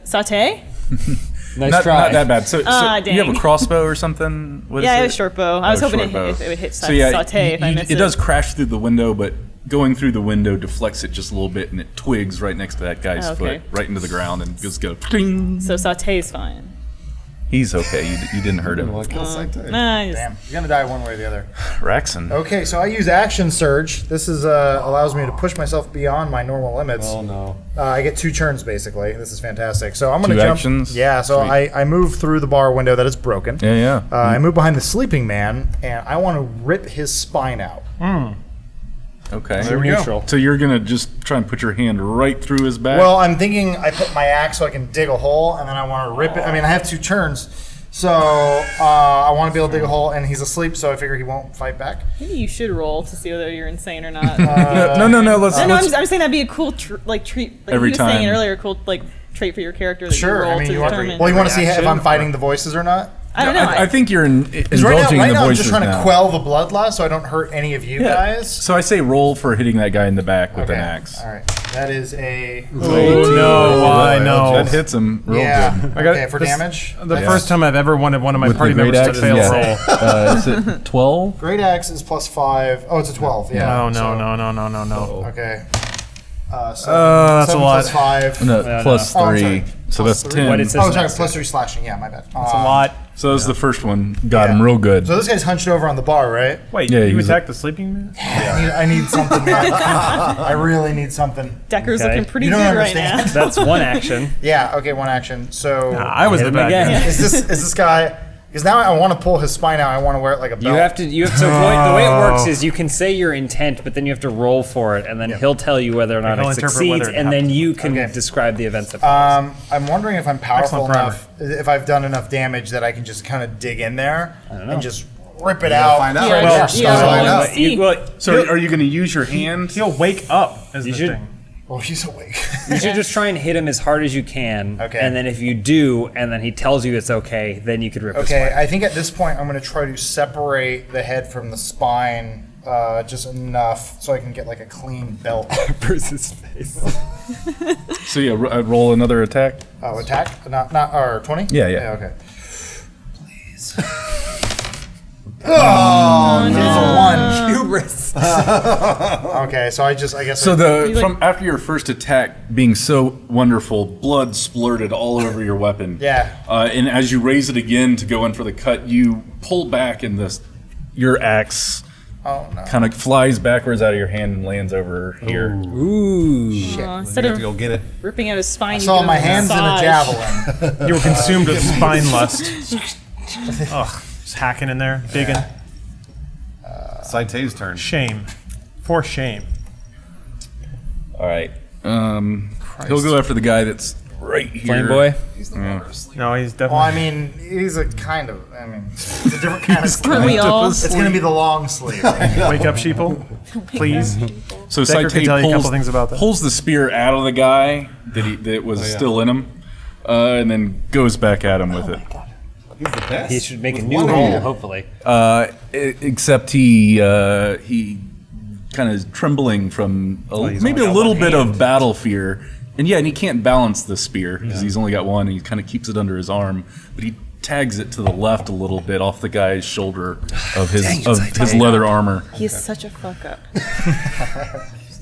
Saute? Nice Not try. that bad. So you have dang. a crossbow or something? What Yeah, I is have a it? short bow. I was Oh, hoping short bow. it would hit So yeah, Saute if I miss it. it does crash through the window, but going through the window deflects it just a little bit, and it twigs right next to that guy's Oh, okay. foot, right into the ground, and just go. Ding. So Saute's fine. He's okay. You didn't hurt him. Well, kill Saite. Nah, just- Damn, you're gonna die one way or the other. Raxon. Okay, so I use Action Surge. This is allows me to push myself beyond my normal limits. Oh no. I get 2 turns basically. This is fantastic. So I'm gonna 2 jump. actions? Yeah. So I move through the bar window that is broken. Yeah. I move behind the sleeping man, and I want to rip his spine out. Okay. There we go. So you're gonna just try and put your hand right through his back. Well, I'm thinking I put my axe so I can dig a hole, and then I want to rip it. I mean, I have 2 turns, so I want to be able to dig a hole, and he's asleep, so I figure he won't fight back. maybe you should roll to see whether you're insane or not. no. Let's. I know, let's I'm saying that'd be a cool treat. Like Every you were saying time. earlier, cool trait for your character that you Sure. roll I mean, to you want, determine. well, you want to see if Reaction? I'm fighting the voices or not. I don't know. I think you're Because right indulging now, in the I'm voices just trying now. to quell the bloodlust so I don't hurt any of you guys. So I say roll for hitting that guy in the back with Okay. an axe. All right. That is a. Oh, no, why no? That hits him real Yeah. good. I got Okay, for this- damage. The first time I've ever wanted one of my With party the great members to axe, fail yeah. roll. Is it 12? Great axe is +5. Oh, it's a 12. Yeah. No. Okay. So that's a 7 lot. plus 5. No, plus Oh, I'm 3. sorry. So that's 10. What it says Oh, sorry, next. +3 slashing. Yeah, my bad. It's a lot. So that was the first one. Got him real good. So this guy's hunched over on the bar, right? Wait, Yeah, you he's attacked the sleeping man? I need something, man. I really need something. Decker's Okay. looking pretty You good don't right now. understand. That's one action. Yeah. Okay. One action. So I was Hit the him bad again. guy. is this guy? Because now I want to pull his spine out. I want to wear it like a belt. You have to. So the way it works is you can say your intent, but then you have to roll for it, and then he'll tell you whether or not He'll it interpret succeeds, whether it and then happens. you can Okay. describe the events that follow. I'm wondering if I'm powerful Excellent enough, if I've done enough damage that I can just kind of dig in there know. and just rip it out. find out. Yeah, Well, yeah, find yeah. out. See. So are you going to use your hand? He'll wake up as You the should- thing. Well, he's awake. You should just try and hit him as hard as you can. Okay. And then if you do, and then he tells you it's okay, then you could rip his Okay, spine. I think at this point I'm going to try to separate the head from the spine just enough so I can get like a clean belt. Versus face. So yeah, roll another attack. Oh, attack? Not or 20? Yeah, yeah. Okay. Please. Oh, no. Hubris. Okay, so I guess. So like- from after your first attack being so wonderful, blood splurted all over your weapon. Yeah. And as you raise it again to go in for the cut, you pull back, and your axe Oh no. kind of flies backwards out of your hand and lands over here. Ooh. Instead You have of to go get it. ripping out his spine, I you saw give him my a hands in a massage. javelin. You were consumed with spine lust. Ugh, just hacking in there, digging. Saite's turn. Shame. For shame. All right. He'll go after the guy that's right here. Flame boy. No, he's definitely. Well, I mean, he's a kind of. I mean, it's a different kind of Aren't we sleeve. all? It's going to be the long sleeve. Wake up, sheeple. Please. So Decker Saite can tell you a pulls, couple things about that. pulls the spear out of the guy that was still in him, and then goes back at him with it. He's the best. He should make a With new one roll, hand. hopefully. Except he kind of trembling from maybe a little bit of battle fear, and he can't balance the spear because he's only got one. And he kind of keeps it under his arm, but he tags it to the left a little bit off the guy's shoulder of his leather armor. He's such a fuck up.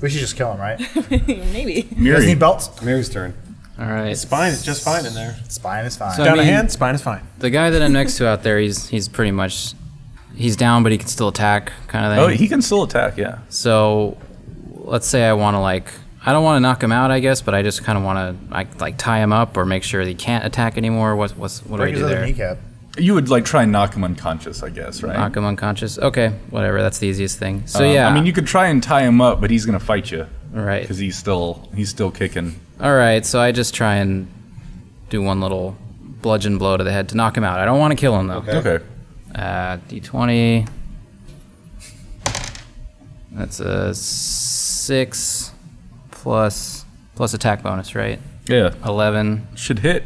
We should just kill him, right? Maybe. You guys need belts? Mary's turn. All right. Spine is just fine in there. Spine is fine. So- Down a mean- hand, spine is fine. The guy that I'm next to out there, he's pretty much he's down, but he can still attack, kind of thing. Oh, he can still attack, yeah. So let's say I want to I don't want to knock him out, I guess, but I just kind of want to tie him up or make sure he can't attack anymore. What do I Break his do other there? kneecap. You would try and knock him unconscious, I guess, right? Knock him unconscious. Okay, whatever. That's the easiest thing. So yeah, I mean, you could try and tie him up, but he's gonna fight you right. because he's still kicking. All right, so I just try and do one little bludgeon blow to the head to knock him out. I don't want to kill him though. Okay. D20. That's a 6 plus attack bonus, right? Yeah. 11. Should hit.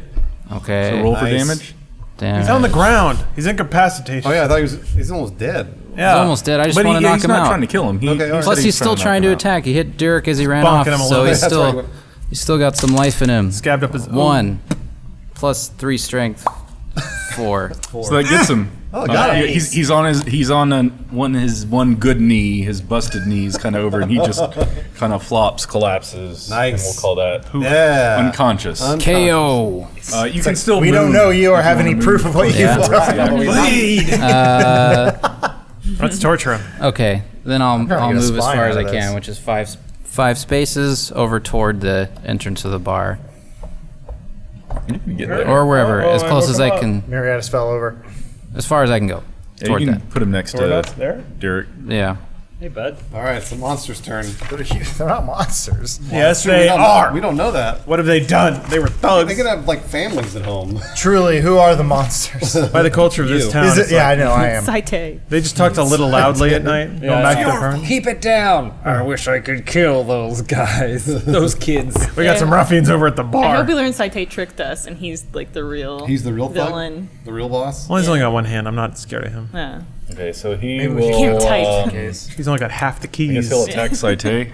Okay. So roll for Nice. damage. Damn. He's on the ground. He's incapacitated. Oh yeah, I thought he's almost dead. Yeah. He's almost dead. I just But want to knock he's him not out. trying to kill him. Okay, all right. Plus, he's still trying to knock him out. attack. He hit Dirk as he ran bonking off, him a so little he's bit. That's still right. he's still got some life in him. Scabbed up his 1 plus 3 strength. 4. So that gets him. Oh, got him. He's on his one good knee, his busted knees kind of over, and he just kind of flops, collapses. Nice. And we'll call that Yeah. unconscious. KO. You can still. We move don't know you or if have wanna any move. proof of what you've Yeah. done. Let's torture him. Okay, then I'll gonna get a move as spine far out as I of this. can, which is five spaces over toward the entrance of the bar, You can get there. or wherever, Oh, as close I as woke I him can, Mariatus fell over. as far as I can go Yeah, toward you can that. put him next Toward to us, there? Derek. Yeah. Hey, bud. All right, it's the monster's turn. They're not monsters. Yes, We they don't are. We don't know that. What have they done? They were thugs. They could have like families at home. Truly, who are the monsters? By the culture of this town, Is it's it? Yeah, I like- know, I am. Saite. they just talked a little loudly at night. Going back to the apartment. Keep it down. I wish I could kill those guys, those kids. We got some ruffians over at the I bar. hope he learns Saite tricked us, and he's like the real. He's the real thug? villain. The real boss. Well, he's only got one hand. I'm not scared of him. Yeah. Okay, so he Maybe we will. should Can't type. He's only got half the I guess keys. he'll attack Saite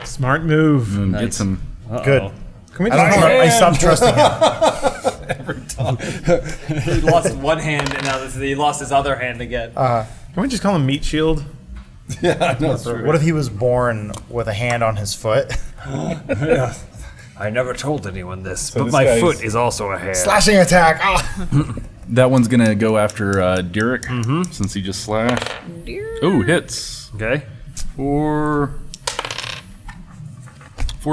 Smart move. and get some. Good. Can we I don't just know. I stopped trusting him. He lost one hand, and now he lost his other hand again. can we just call him Meat Shield? Yeah, I know it's true. What if he was born with a hand on his foot? I never told anyone this, So but this my guy's- foot is also a hair. Slashing attack. Ah. That one's gonna go after Derek since he just slashed. Oh, hits. Okay. Four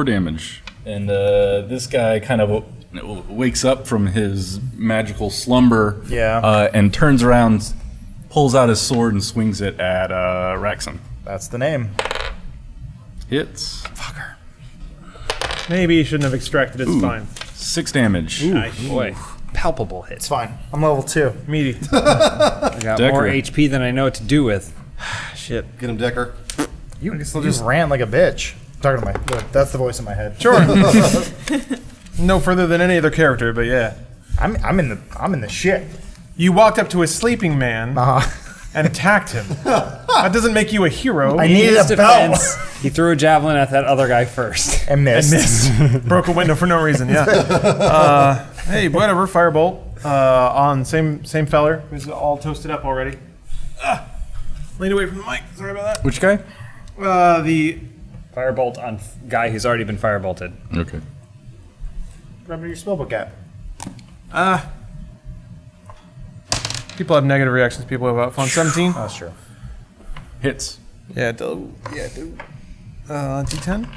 damage. And this guy kind of wakes up from his magical slumber. Yeah. And turns around, pulls out his sword, and swings it at Raxon. That's the name. Hits. Maybe you shouldn't have extracted its spine. 6 damage. Boy, palpable hit. It's fine. I'm level 2. Meaty. I got more Decker. HP than I know what to do with. Shit. Get him, Decker. You just ran like a bitch. Talking to my. That's the voice in my head. Sure. No further than any other character, but yeah. I'm in the shit. You walked up to a sleeping man and attacked him. That doesn't make you a hero. I In needed his a belt defense, he threw a javelin at that other guy first. and missed. Missed. Broke a window for no reason. Yeah. Hey, whatever. Firebolt on same feller who's all toasted up already. Lean away from the mic. Sorry about that. Which guy? The Firebolt on guy who's already been firebolted. Okay. Remember your spellbook app. people have negative reactions. People have about fun. 17. That's true. Hits. Yeah. D10.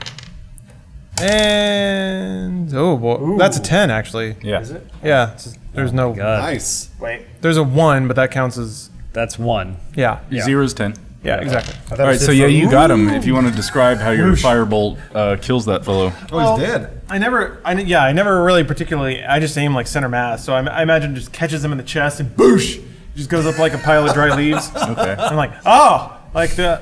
And oh boy, that's a 10 actually. Yeah. Is it? Yeah. There's no. God, Nice. Wait. There's a 1, but that counts as that's 1. yeah. 0 is 10. Yeah. Exactly. I thought All it right, said so yeah, for- you got him. If you want to describe how your firebolt kills that fellow. Oh, he's dead. I never really particularly. I just aim like center mass, so I imagine it just catches him in the chest and boosh, just goes up like a pile of dry leaves. Okay. I'm like, oh, like the.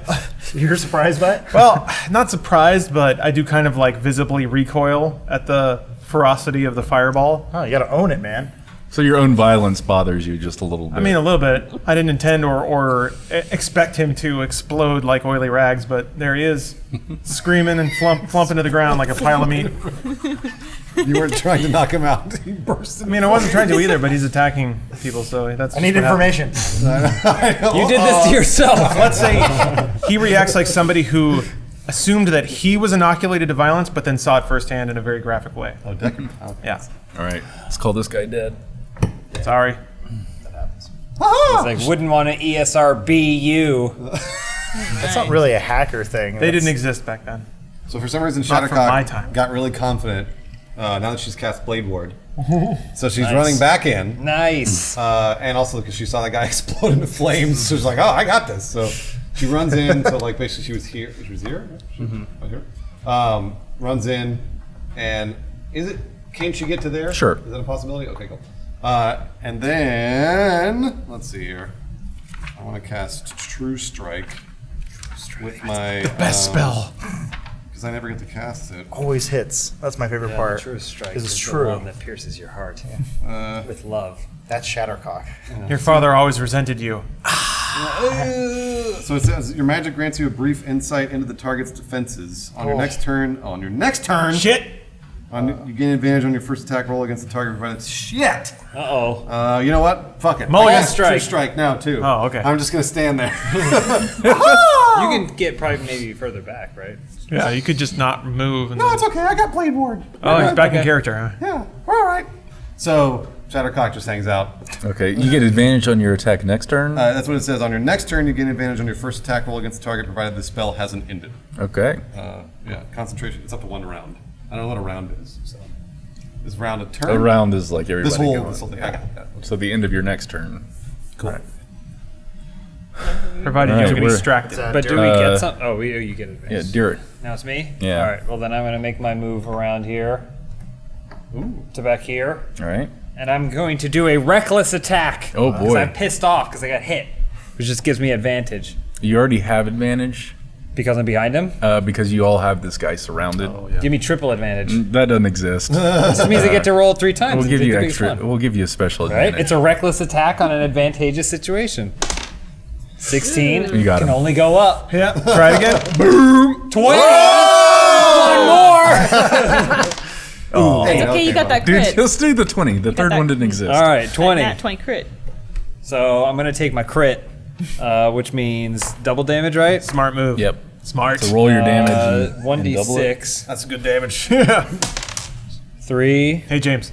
You're surprised by it? Well, not surprised, but I do kind of like visibly recoil at the ferocity of the fireball. Oh, you gotta own it, man. So your own violence bothers you just a little bit. I mean, a little bit. I didn't intend or expect him to explode like oily rags, but there he is, screaming and flumping to the ground like a pile of meat. You weren't trying to knock him out. He burst I mean, I wasn't trying to either, but he's attacking people, so that's. I need just what happens. information. You did this to yourself. Let's say he reacts like somebody who assumed that he was inoculated to violence, but then saw it firsthand in a very graphic way. Oh, Decker. Yeah. All right, let's call this guy dead. Sorry. It's like, wouldn't want to ESRB you. That's not really a hacker thing. They didn't exist back then. So for some reason, Not from my time. Shadowcock got really confident now that she's cast Blade Ward. So she's running back in, Nice. and also because she saw that guy explode into flames, so she's like, "Oh, I got this." So she runs in. So like basically, she was here. She was here. Right here. Runs in, and can she get to there? Sure. Is that a possibility? Okay, cool. And then let's see here. I want to cast True Strike with my Best spell. because I never get to cast it. Always hits. That's my favorite part. True strike This is is true. the one that pierces your heart with love. That's Shattercock. Your father always resented you. So it says your magic grants you a brief insight into the target's defenses. On your next turn, Shit. you gain advantage on your first attack roll against the target provided. Shit. Uh-oh. You know what? Fuck it. Mulligan I got strike. True strike now too. Oh, okay. I'm just gonna stand there. You can get probably maybe further back, right? Yeah, you could just not move. And No, it's okay. I got Blade Ward. oh, he's back in character, huh? Yeah, we're all right. So Shattercock just hangs out. Okay, you get advantage on your attack next turn. That's what it says. On your next turn, you gain advantage on your first attack roll against the target provided the spell hasn't ended. Okay. Yeah, concentration. It's up to 1 round. I don't know what a round is. So is round a turn? A round is like everybody This whole going. thing. I got that. So the end of your next turn. Cool. Provided All you right, don't get we're- distracted. But do we get some? Oh, you get Yeah, advantage. Derek. Now it's me? Yeah. All right, well then I'm going to make my move around here to back here. All right. And I'm going to do a reckless attack. Oh, Because boy. I'm pissed off because I got hit. Which just gives me advantage. You already have advantage Because I'm behind him? because you all have this guy surrounded. Give me triple advantage. That doesn't exist. This means I get to roll 3 times. We'll give It's you big extra. fun. We'll give you a special Right? advantage. It's a reckless attack on an advantageous situation. 16 You got can him. only go up. Yeah, try it again. 20! Hey, It's okay, you got that Dude, crit. let's do the 20. The third that- one didn't exist. All right, 20. Nat 20 crit. So I'm going to take my crit, which means double damage, right? Smart move. Yep. Smart. So roll your damage and double it. 1d6. That's good damage. Yeah. 3. Hey, James.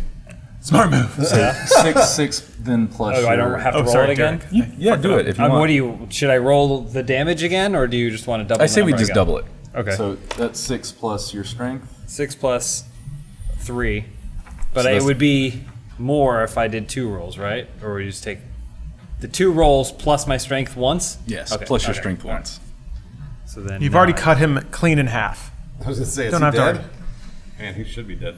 Smart move. 6, then plus. Oh, I don't have to roll it again? Yeah, do it if you want. What do you? Should I roll the damage again, or do you just want to double? I say the we number just again? double it. Okay. So that's 6 plus your strength. 6 plus 3, but So it that's- would be more if I did 2 rolls, right? Or would you just take the 2 rolls plus my strength once? Yes, Okay, plus your okay. strength once. So then You've already cut him clean in half. I was gonna say, is Don't he have to dead? argue. Man, he should be dead.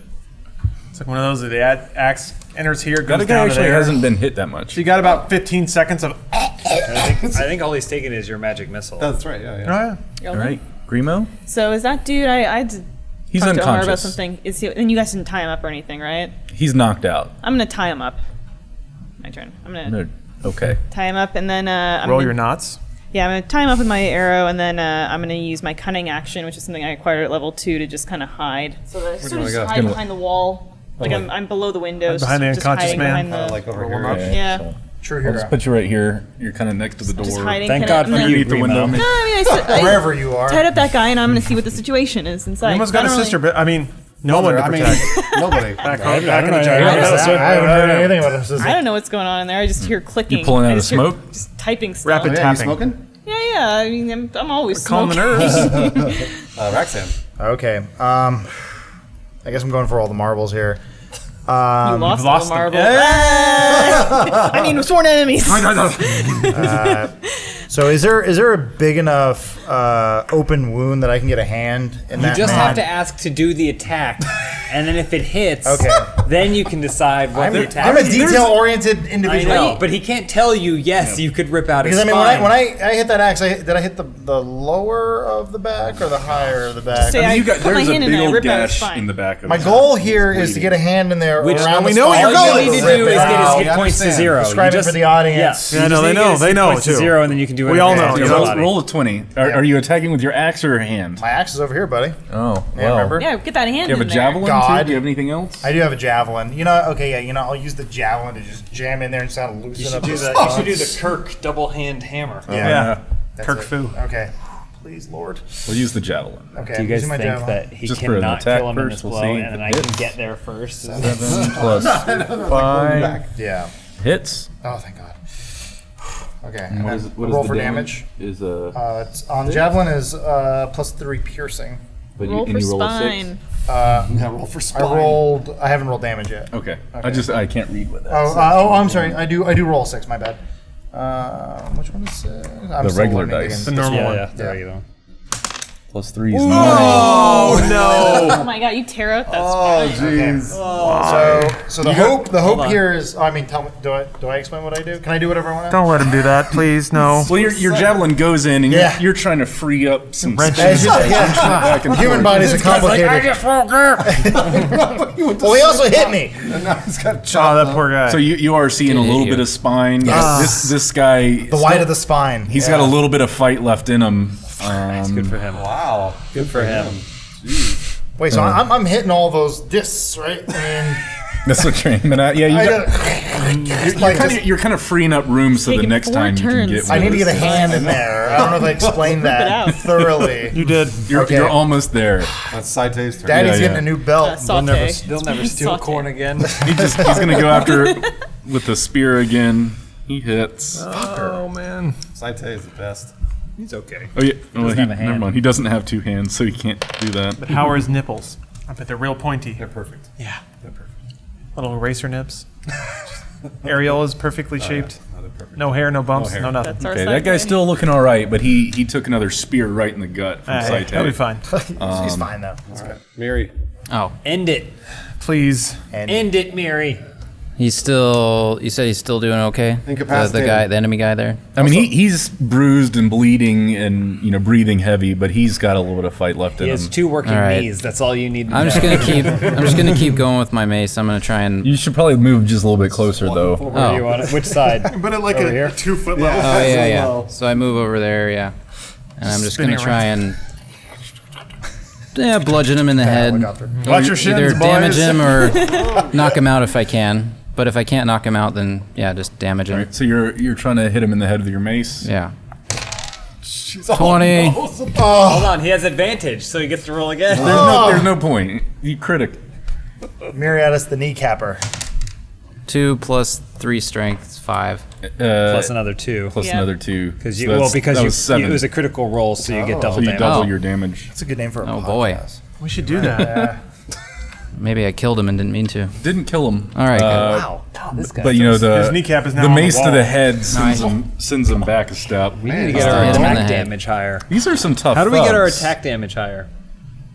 It's like one of those that the axe enters here, That goes guy down to actually there. hasn't been hit that much. So you got about 15 seconds of. I think all he's taken is your magic missile. That's right. Yeah, Oh, yeah. yeah. All right, Grimo. So is that dude? I did He's talk to Omar about unconscious. something. Is he? And you guys didn't tie him up or anything, right? He's knocked out. I'm gonna tie him up. My turn. I'm gonna No, okay. tie him up, and then I'm Roll gonna, your knots. Yeah, I'm gonna tie him up with my arrow, and then I'm gonna use my cunning action, which is something I acquired at level 2 to just kind of hide. So that I sort of just hide behind the wall. Like I'm below the windows. Behind the just unconscious hiding man? behind the, Like over here. yeah. So True I'll hero. just put you right here. You're kind of next to the door. Just hiding. Thank kinda- God for I'm gonna- you, Underneath the window. Grimo. No, I Wherever you are. tied up that guy, and I'm gonna see what the situation is inside. Almost 'cause I got a don't really- sister, but I mean, no one to I mean, protect. nobody. Back I in the haven't jungle. heard anything about this. I don't know what's going on in there. I just hear clicking. You pulling out I of just hear smoke? Just typing stuff. Rapid Oh, yeah, you tapping. smoking? Yeah. I mean, I'm always Calm the smoking. nerves. Roxanne. Okay. I guess I'm going for all the marbles here. You lost, lost the them. marble. I mean, sworn enemies. So is there a big enough open wound that I can get a hand in You that? just man? have to ask to do the attack, and then if it hits, Okay. then you can decide what the attack. I'm a detail-oriented individual. I know, but he can't tell you. Yes, you could rip out his Because I mean, spine. when I hit that axe, did I hit the lower of the back or the higher of the back? Say I put my hand in there, rip out his spine. back of My his goal here is to get a hand in there. Which around we the know what spine. your all goal you need is. to do is Rip it get his out. hit points to understand. 0. Describe You it for the audience. Yeah, Yeah, you no, just they need to know. get his They hit know, points to too. 0, and then you can do it. We all know. Roll a 20. Are you attacking with your axe or hand? My axe is over here, buddy. Oh, Yeah, remember? Yeah, get that hand Do you have a in there. javelin God. too? Do you have anything else? I do have a javelin. I'll use the javelin to just jam in there and just kind of loosen up the You spots. should do the Kirk double hand hammer. Yeah. That's Kirk it. Fu. Okay. Please, Lord. We'll use the javelin. Okay. Do you I'm guys using my think javelin. that he Just for an cannot attack kill him in this first, we'll blow, see and if then it I can hits. get there first? 7 plus 5 Yeah. hits. Oh, thank God. Okay. And And what then is, what is roll the for damage? Is It's on javelin is +3 piercing. but Roll and for roll a spine. Yeah, roll for spine. I haven't rolled damage yet. 6. Okay. I can't read what that I'm sorry. I do roll a 6. My bad. Which one is I'm The still regular learning dice. again. The normal one. the regular one. Plus 3 is 9. Oh, no. Oh my god, you tear out that Oh, spine. jeez. So the hope here is. I mean, tell me. Do I explain what I do? Can I do whatever I want? Don't let him do that, please. No. Well, your javelin goes in, and Yeah. you're trying to free up some Wrench space. Yeah. Human bodies are complicated. Well, he also hit me. Now he's got Oh, that poor guy. So you are seeing a Did hit little you. bit of spine. This guy. The white of the spine. He's got a little bit of fight left in him. Good for him. Wow. Good for him. Wait, so I'm hitting all those discs, right? I mean, That's what you're aiming at. Yeah, I you got, gotta, you're kind of freeing up room so the Taking next 4 time you can turns. get. I need to with get a us. hand in there. I don't know if I explained that out. thoroughly. you did. You're, Okay. you're almost there. That's Saite's turn. Daddy's Yeah, getting yeah. a new belt. Saute. They'll never steal Saute. corn again. He's going to go after it with the spear again. He hits. Oh, man. Saite is the best. He's okay. Oh yeah. Well, have a never hand. mind. He doesn't have 2 hands, so he can't do that. But how are his nipples? I bet they're real pointy. They're perfect. Yeah. They're perfect. Little eraser nips. Ariel is perfectly shaped. No, they're perfect. No hair, no bumps, No hair. no nothing. That's our Okay, side that guy's guy. still looking all right, but he took another spear right in the gut from Hey, Saite. that'll be fine. He's fine though. Miri. Oh, End it. Please. End it, Miri. he's still. You said he's still doing okay. The Incapacitated. guy, the enemy guy there. I mean, he's bruised and bleeding and breathing heavy, but he's got a little bit of fight left in He him. has 2 working All right. knees. That's all you need to I'm know. just gonna keep. I'm just gonna keep going with my mace. I'm gonna try and. You should probably move just a little bit closer, though. Where do you want it? Which side? But at like Over a here? 2-foot level. Oh yeah. So I move over there. Yeah. And I'm just gonna spinning try and. Yeah, bludgeon him in the head. Watch your shins, Either damage boys. him or knock him out if I can. But if I can't knock him out, then yeah, just damage him. Right, so you're trying to hit him in the head with your mace. Yeah. 20. Hold on, he has advantage, so he gets to roll again. There's no point. You critic. Myriadus the kneecapper. 2 plus 3 strength, 5. Plus another 2. Plus Yeah. another 2. Because So you that's- because that you, was 7. it was a critical roll, so you get double so you damage. double Oh. your damage. That's a good name for a Oh, podcast. boy. We should do that. Maybe I killed him and didn't mean to. Didn't kill him. All right, good. Wow, this guy. But you know His kneecap is now the on the mace to wall. the head sends Nice. him back a step. we need to get our hit him in the attack head. damage higher. These are some tough. How do we get our thugs. attack damage higher?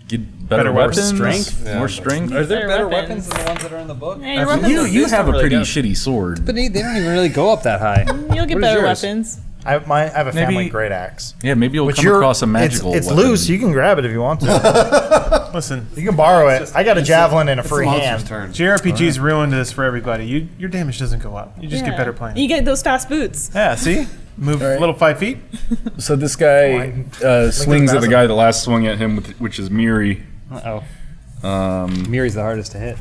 Get better Better weapons, strength? more strength. Are there Better better weapons. weapons than the ones that are in the book? Yeah, your weapons You are- have a really pretty go. shitty sword. But they don't even really go up that high. You'll get What is better yours? weapons. I have a Maybe- family great axe. Yeah, maybe you'll Which come across a magical. It's weapon. loose. You can grab it if you want to. Listen, You can borrow it. I got a javelin and a It's the free monster's hand. turn. JRPG's ruined this for everybody. Your damage doesn't go up. You just get Yeah. better playing. You get those fast boots. Yeah, see? Move a little 5 feet. So this guy swings at the Basil. guy that last swung at him, which is Miri, Uh oh. Miri's the hardest to hit.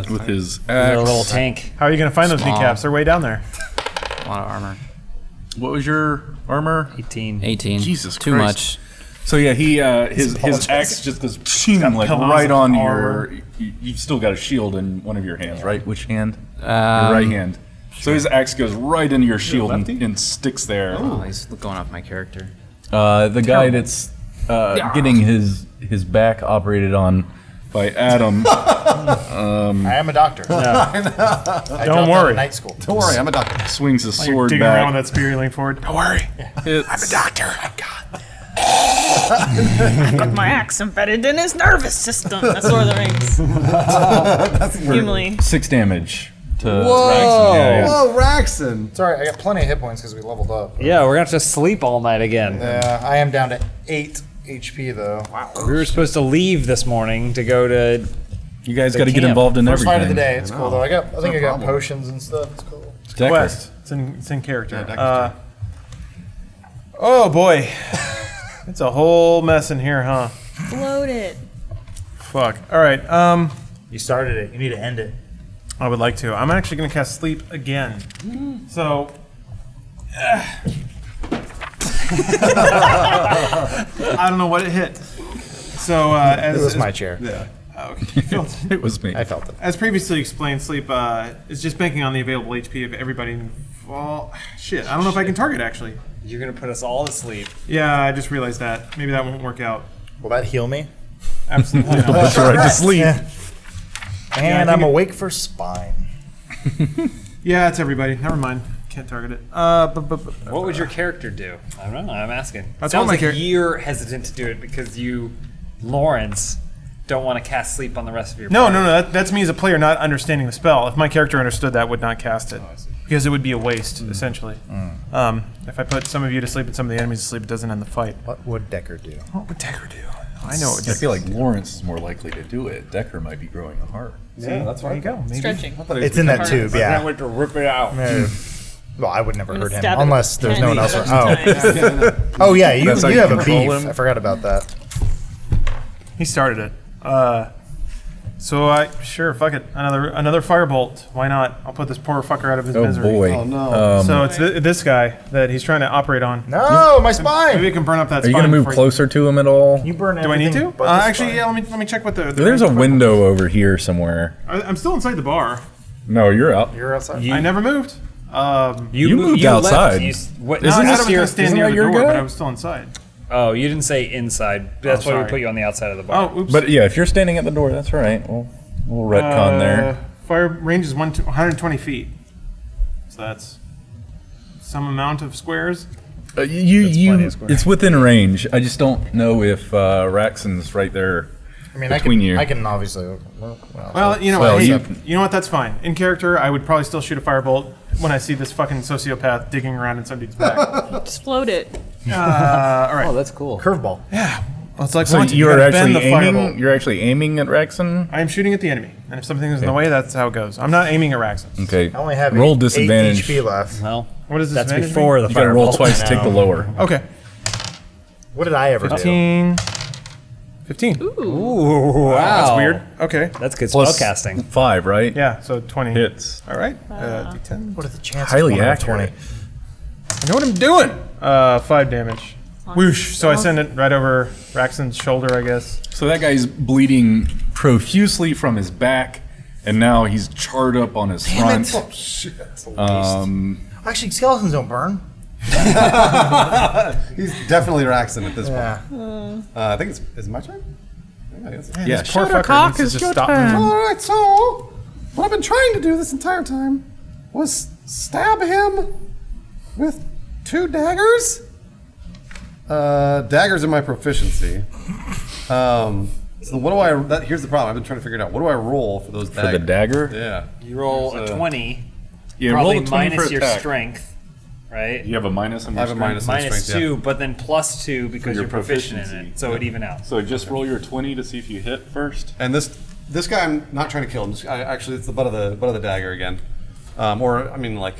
with his They're a little axe. tank. How are you going to find those Small. kneecaps? They're way down there. A lot of armor. What was your armor? 18. 18. Jesus Too Christ. much. So yeah, his axe just goes like pillows right of on armor. your. You've still got a shield in one of your hands, right? Which hand? Your Um, right hand. So his axe goes right into your shield lefty? and sticks there. Oh, he's going off my character. The guy that's getting his back operated on by Adam I am a doctor. I Don't dropped out worry. of night school. Don't worry, I'm a doctor. swings his You're sword digging around with back. that spear you lean forward. Don't worry. I'm a doctor. Got my axe embedded in his nervous system. That's Lord of the Rings. Gimli. 6 damage to Whoa! Raxon. Yeah, yeah. Whoa, Raxon! Sorry, I got plenty of hit points because we leveled up. Yeah, we're gonna have to sleep all night again. I am down to 8 HP though. Wow. We were supposed to leave this morning to go to. You guys The got to get camp. involved in First everything. fight of the day. It's cool though. I think no I got problem. potions and stuff. It's cool. Decker. Quest. It's in character. Yeah, Decker's Oh, boy. It's a whole mess in here, huh? Float it. Fuck. All right. You started it. You need to end it. I would like to. I'm actually going to cast Sleep again. So. I don't know what it hit. So, as It was my chair. Yeah. okay. It was me. I felt it. As previously explained, Sleep is just banking on the available HP of everybody. Well, shit. I don't know if I can target, actually. You're gonna put us all to sleep. Yeah, I just realized that. Maybe that won't work out. Will that heal me? Absolutely not. Put you right to sleep. Yeah. And I I'm think awake for spine. Yeah, it's everybody. Never mind. Can't target it. What would your character do? I don't know. I'm asking. That's Sounds what my like char- you're hesitant to do it because you, Lawrence, don't want to cast sleep on the rest of your. No, party. no, no. That's me as a player not understanding the spell. If my character understood that, would not cast it. Because it would be a waste, essentially. If I put some of you to sleep and some of the enemies to sleep, it doesn't end the fight. What would Decker do? What would Decker do? I know what I feel like Lawrence is more likely to do it. Decker might be growing a heart. Yeah, that's There you right. go. Maybe. Stretching. It's in that tube, yeah. Can't wait to rip it out. Well, I would never I'm gonna hurt him stab it unless there's no one else. 10 Oh, times. oh yeah, you That's how you have a control beef. him? I forgot about that. He started it. So sure, fuck it. Another firebolt. Why not? I'll put this poor fucker out of his Oh misery. boy. Oh no. So it's this guy that he's trying to operate on. No, my Maybe spine. we can burn up that Are you spine gonna move before you- closer to him at all? You burn Do I need everything to? but the Actually, spine. yeah. Let me check what the. There's a window over here somewhere. I'm still inside the bar. No, you're out. You're outside. I never moved. You moved left. outside. What, No, I Isn't said I this was your- going to stand isn't near that the your door, guy? but I was still inside. Oh, you didn't say inside. That's why we sorry. put you on the outside of the bar. Oh, oops. But yeah, if you're standing at the door, that's all right. We'll retcon there. Fire range is 120 feet. So that's some amount of squares. plenty of square. It's within range. I just don't know if Raxon's right there. I mean, between you. I can obviously. Well, you know Well, what? Hey, you- you know what? That's fine. In character, I would probably still shoot a firebolt when I see this fucking sociopath digging around in somebody's back. Just float it. All right. Oh, that's cool. Curveball. Well, it's like So wanted. you're gotta actually bend the aiming. firebolt. You're actually aiming at Raxon. I am shooting at the enemy, and if something is in the way, that's how it goes. I'm not aiming at Raxon. Okay. I only have roll 8 disadvantage. HP left. Well, What is this? that's advantage before the You gotta roll fireball. twice to take the lower. Okay. What did I ever do? 15. 15. Ooh, wow. That's weird. Okay. That's good Plus spellcasting. 5, right? Yeah. So 20 Hits. All right. D10. What are the chances? Highly 1 out of accurate. 20? I know what I'm doing. 5 damage. Whoosh. So I send it right over Raxon's shoulder, I guess. So that guy's bleeding profusely from his back. and now he's charred up on his front. Oh shit! Actually, skeletons don't burn. He's definitely Raxon at this Yeah. point. I think it's my turn. Yeah, I guess. Yeah, Poor fucker needs to just stop moving. All right, so what I've been trying to do this entire time was stab him with 2 daggers. Daggers are my proficiency. So what do I? Here's the problem. I've been trying to figure it out. What do I roll for those daggers? for the dagger. Yeah. You roll a 20, Yeah, probably roll a 20 minus for your attack. strength, right? You have a minus on I your have a strength? minus on Minus strength, yeah. 2, but then plus 2 because your you're proficient in proficiency. it, so it even out. So just roll your 20 to see if you hit first. And this guy, I'm not trying to kill him. Actually, it's the butt of the dagger again. Or I mean, like.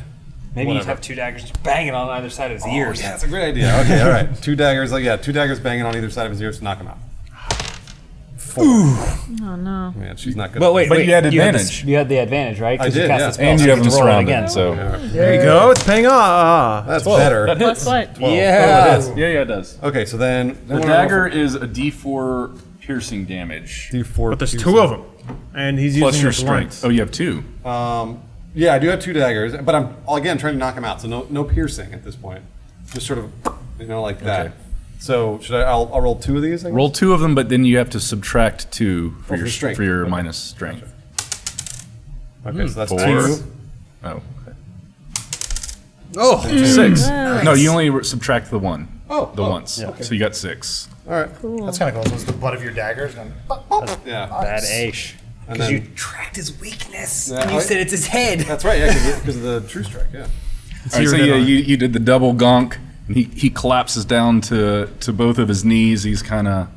Maybe you'd whatever. have 2 daggers just banging on either side of his ears. Yeah, that's a great idea. Okay, all right. 2 daggers, 2 daggers banging on either side of his ears to knock him out. 4. Oh no. Man, she's not good. But wait, But wait, you had the advantage. you had the advantage, right? 'Cause I you did, cast yeah. the spell, And so you have him can roll it surrounded, again. so There you go. It's paying off. That's better. that hits. Plus what? Yeah. Yeah, it does. Okay, so then The what dagger is a D4 piercing damage D4. But there's 2 of them, and he's plus using your his strength. strength. Oh, you have 2. Yeah, I do have 2 daggers, but I'm again trying to knock him out. So no piercing at this point. Just sort of, like that. Okay. So should I'll roll 2 of these? I guess? Roll 2 of them, but then you have to subtract 2 for Oh, your for strength. for your Okay. minus strength. Okay, so that's 4. 2. Oh. Oh, 6. No, you only subtract the 1. Oh, once. okay. So you got 6. All right. That's kind of cool. So it's the butt of your daggers. And Yeah. Bad Aish. And Because then- you tracked his weakness. Yeah, and you I- said it's his head. That's right. Yeah, because of the true strike. Yeah. All right, so yeah, you did the double gonk. And he collapses down to both of his knees. He's kind of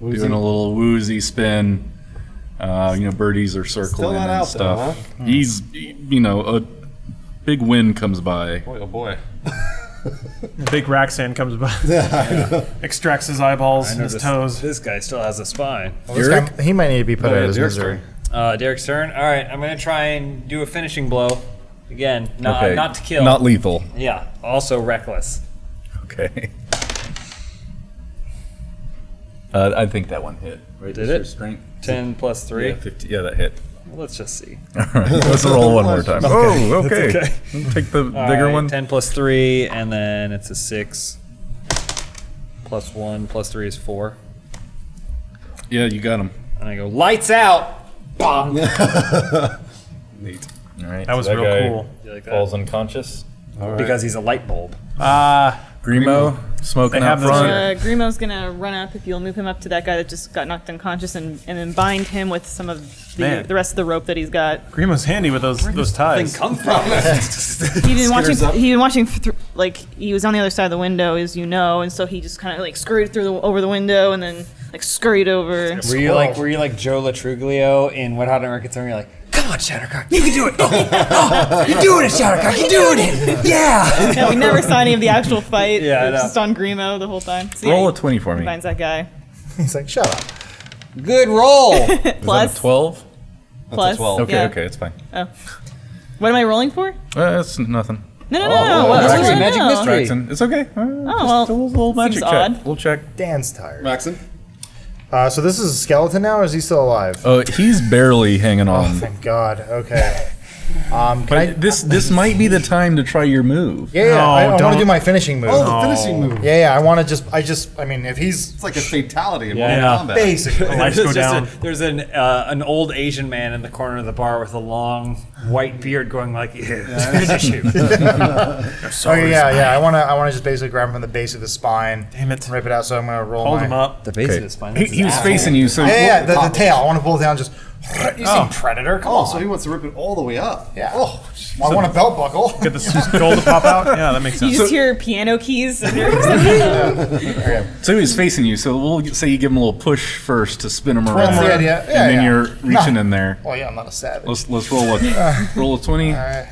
doing a little woozy spin. Birdies are circling not and out, stuff. though, huh? He's, a big wind comes by. Boy, oh boy. Big Raxan comes by, extracts his eyeballs and his toes. This guy still has a spine. this guy, he might need to be put out of his Derek's misery. Derek's turn. All right, I'm gonna try and do a finishing blow. Again, not to kill. Not lethal. Yeah. Also reckless. Okay. I think that one hit. Right? Did Is your it? Strength? 10 plus 3. Yeah, 50. Yeah, that hit. Well, let's just see. All right, let's roll one more time. Oh, okay. Take the All bigger right, one. 10 plus 3, and then it's a 6. Plus 1 plus 3 is 4. Yeah, you got him. And I go, lights out! Bong! Neat. All right. That was so real guy cool. You like that? Falls unconscious. All right. Because he's a light bulb. Grimo smoking They out have those front. here. Grimo's gonna run up if you'll move him up to that guy that just got knocked unconscious and then bind him with some of Man. the rest of the rope that he's got. Grimo's handy with those Thing ties. come from? He was on the other side of the window, as you know, and so he just kind of like scurried through over the window and then like scurried over. Were you like Joe Latruglio in What Hot American Summer? You're like, come on, Shattercock, you can do it. Oh, you're doing it, Shattercock, you're doing it. Yeah. Yeah, we never saw any of the actual fight. Yeah, I It was know. just on Grimo the whole time. So, Roll yeah, a 20 for he me. finds that guy. He's like, shut up. Good roll. Plus, 12? plus. 12. Okay, yeah. okay, it's fine. What am I rolling for? That's nothing. No. Mystery, no. magic mystery. Jackson, it's okay. well, Just a little magic seems check. odd. Little check. Dan's tired. Maxon. So this is a skeleton now, or is he still alive? He's barely hanging Oh, on. thank God. Okay. Can I? This might be the time to try your move. Yeah, No, I want don't. to do my finishing move. Oh, the finishing move. Yeah, I want to I mean, if he's It's like a fatality in Yeah. Mortal Kombat. basically. Lights go down. There's an old Asian man in the corner of the bar with a long white beard going like, finish him. Okay, yeah. I want to just basically grab him from the base of the spine. Damn it. Rip it out. So I'm gonna roll Hold my. him up. The base Okay. of his spine. He was facing you, so Yeah, the tail. I want to pull it down. Just you see Predator? Come Oh, on. so he wants to rip it all the way up. Yeah. Oh, Well, I want a belt buckle. Get the skull to pop out. Yeah, that makes You sense. just hear piano keys. And So he was facing you, so we'll say you give him a little push first to spin him around. That's the idea. Yeah, and then yeah. you're reaching in there. Oh yeah, I'm not a savage. Let's roll a 20. All right,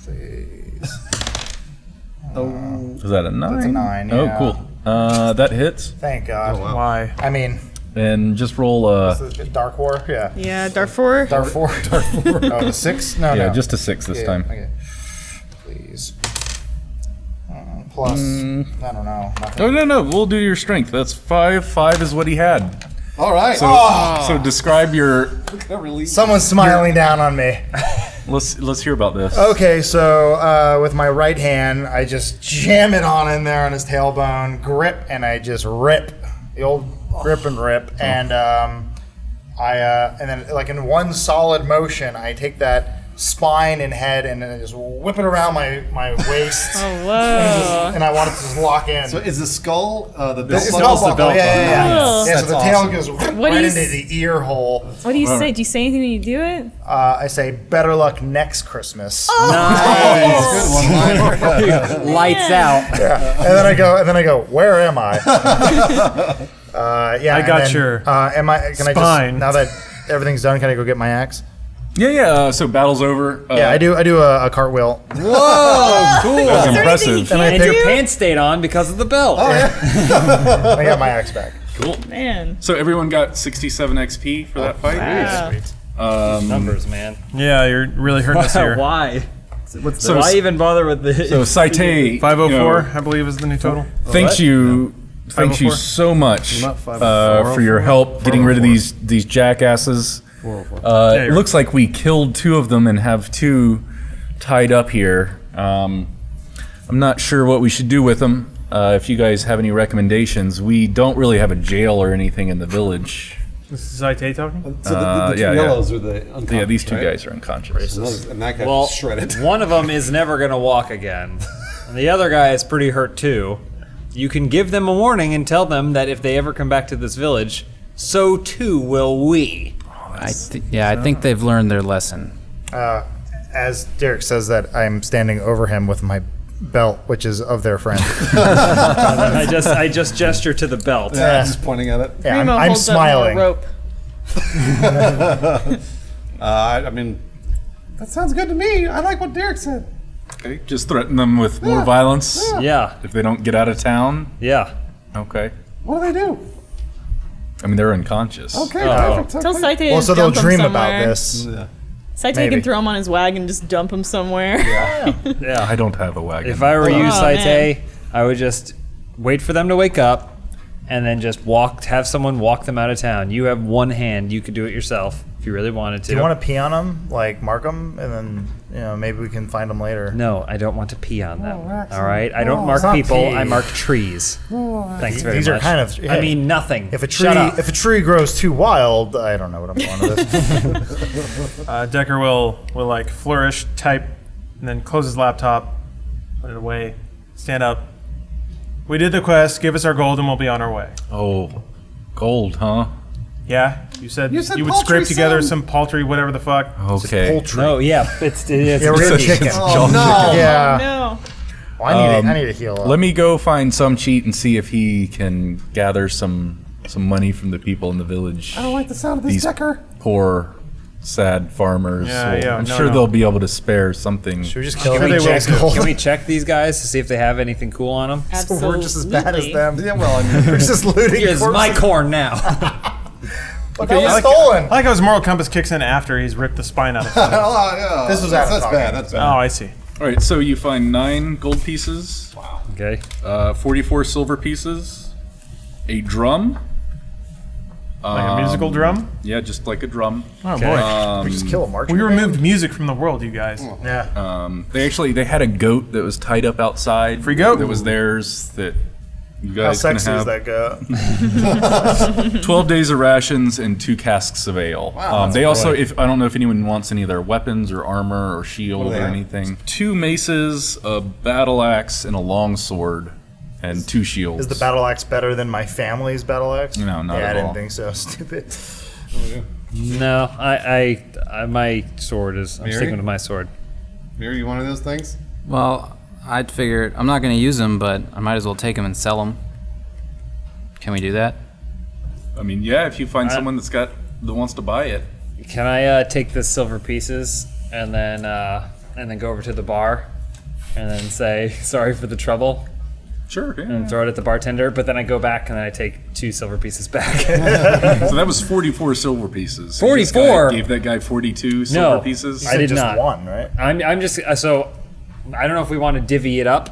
please. Is that a 9? That's a 9, Oh, yeah. cool. That hits. Thank God. Why? I mean, And just roll Dark War. Yeah. yeah, Darfur. Dark 4. Oh, the 6? No, yeah, no. just a 6 this Yeah, time. Okay. Please. Plus, I don't know. Nothing. Oh no, we'll do your strength. That's 5. 5 is what he had. All right. So describe your. Someone's smiling down on me. Let's hear about this. Okay, so with my right hand, I just jam it on in there on his tailbone, grip, and I just rip the old grip and rip, and and then like in one solid motion, I take that spine and head and then I just whip it around my waist. Oh, whoa. And I want it to just lock in. So is the skull the belt? It's belt buckle. Yeah. Oh. Yeah, so the tail goes What right do you into the ear hole. What do you say? Do you say anything when you do it? I say, better luck next Christmas. Good one. Lights out. Yeah. And then I go, where am I? Yeah. I got and then, your Can I just, spine. now that everything's done, can I go get my axe? Yeah. So battle's over. Yeah, I do a cartwheel. Whoa, cool. That's Is there anything impressive. you can't And your do? pants stayed on because of the belt. I got my axe back. Cool. Man. So everyone got 67 XP for that fight. Wow. Numbers, man. Yeah, you're really hurting us here. Why? So Why even bother with this? So Saite, 504, I believe, is the new total. thanks you 504? so much Not 504. for your help getting rid of these jackasses. It looks like we killed 2 of them and have 2 tied up here. I'm not sure what we should do with them. If you guys have any recommendations, we don't really have a jail or anything in the village. This is Saite talking? So the two yellows are the unconscious, Yeah, these 2 right? guys are unconscious. And that guy Well, shredded. one of them is never going to walk again. And the other guy is pretty hurt too. You can give them a warning and tell them that if they ever come back to this village, so too will we. I think they've learned their lesson. As Derek says that, I'm standing over him with my belt, which is of their friend. I just gesture to the belt. Yeah, just pointing at it. Yeah, Grimo I'm holds up smiling. a rope. I mean, that sounds good to me. I like what Derek said. Okay, just threaten them with more violence Yeah, if they don't get out of town. yeah. Okay. What do they do? I mean, they're unconscious. Okay, perfect. Tell Okay. Saite Well, to so they'll dump him dream somewhere. about this. Saite Maybe. can throw him on his wagon and just dump him somewhere. Yeah. I don't have a wagon. If I were you, Oh, Saite, I would just wait for them to wake up and then just have someone walk them out of town. You have one hand. You could do it yourself if you really wanted to. Do you want to pee on them? Like, mark them, and then, maybe we can find them later. No, I don't want to pee on them. excellent. All right? I don't it's mark not people. pee. I mark trees. Thanks very These much. are kind of. I mean, nothing. if a Shut tree up. if a tree grows too wild, I don't know what I'm going with this. Decker will like flourish, type, and then close his laptop, put it away, stand up. We did the quest. Give us our gold, and we'll be on our way. Oh, gold, huh? Yeah, you said you, said would paltry, scrape together son. some paltry, whatever the fuck. Okay. Poultry. No, yeah, it's Yeah, we're getting chicken. Oh, no. Yeah. No. Well, I need to heal up. Let me go find some cheat and see if he can gather some money from the people in the village. I don't like the sound of this, These Decker. poor, sad farmers. Yeah, I'm no, sure no. they'll be able to spare something. Should we just kill sure them? they will Jack's too. gold? Can we check these guys to see if they have anything cool on them? Absolutely. We're just as bad as them. Yeah, well, I mean, We're just looting Here's my corpses. corn now. But that I was like, stolen. I like how his moral compass kicks in after he's ripped the spine out of him. oh, yeah. This was that's, out of that's pocket. bad. That's Oh, bad. I see. All right, so you find 9 gold pieces, Okay. 44 silver pieces, a drum. Like a musical drum. Yeah, just like a drum. Oh boy. we just kill a marching We band? removed music from the world, you guys. Yeah. They had a goat that was tied up outside. Free goat. That was theirs. That you How guys can sexy is have. that guy? 12 days of rations and 2 casks of ale. They also, I don't know if anyone wants any of their weapons or armor or shield What do or they have? anything. 2 maces, a battle axe, and a long sword, and 2 shields. Is the battle axe better than my family's battle axe? No, not yeah, at I didn't all. think so. Stupid. No, I my sword is. I'm Mary? sticking with my sword. Mary, you want one of those things? Well, I'd figured I'm not going to use them, but I might as well take them and sell them. Can we do that? I mean, yeah, if you find someone that wants to buy it. Can I take the silver pieces and then go over to the bar and then say sorry for the trouble Sure, yeah. and throw it at the bartender? But then I go back and then I take 2 silver pieces back. So that was 44 silver pieces. So you just 44? gave that guy 42 silver pieces? I did just not. one, right? I'm just so I don't know if we want to divvy it up.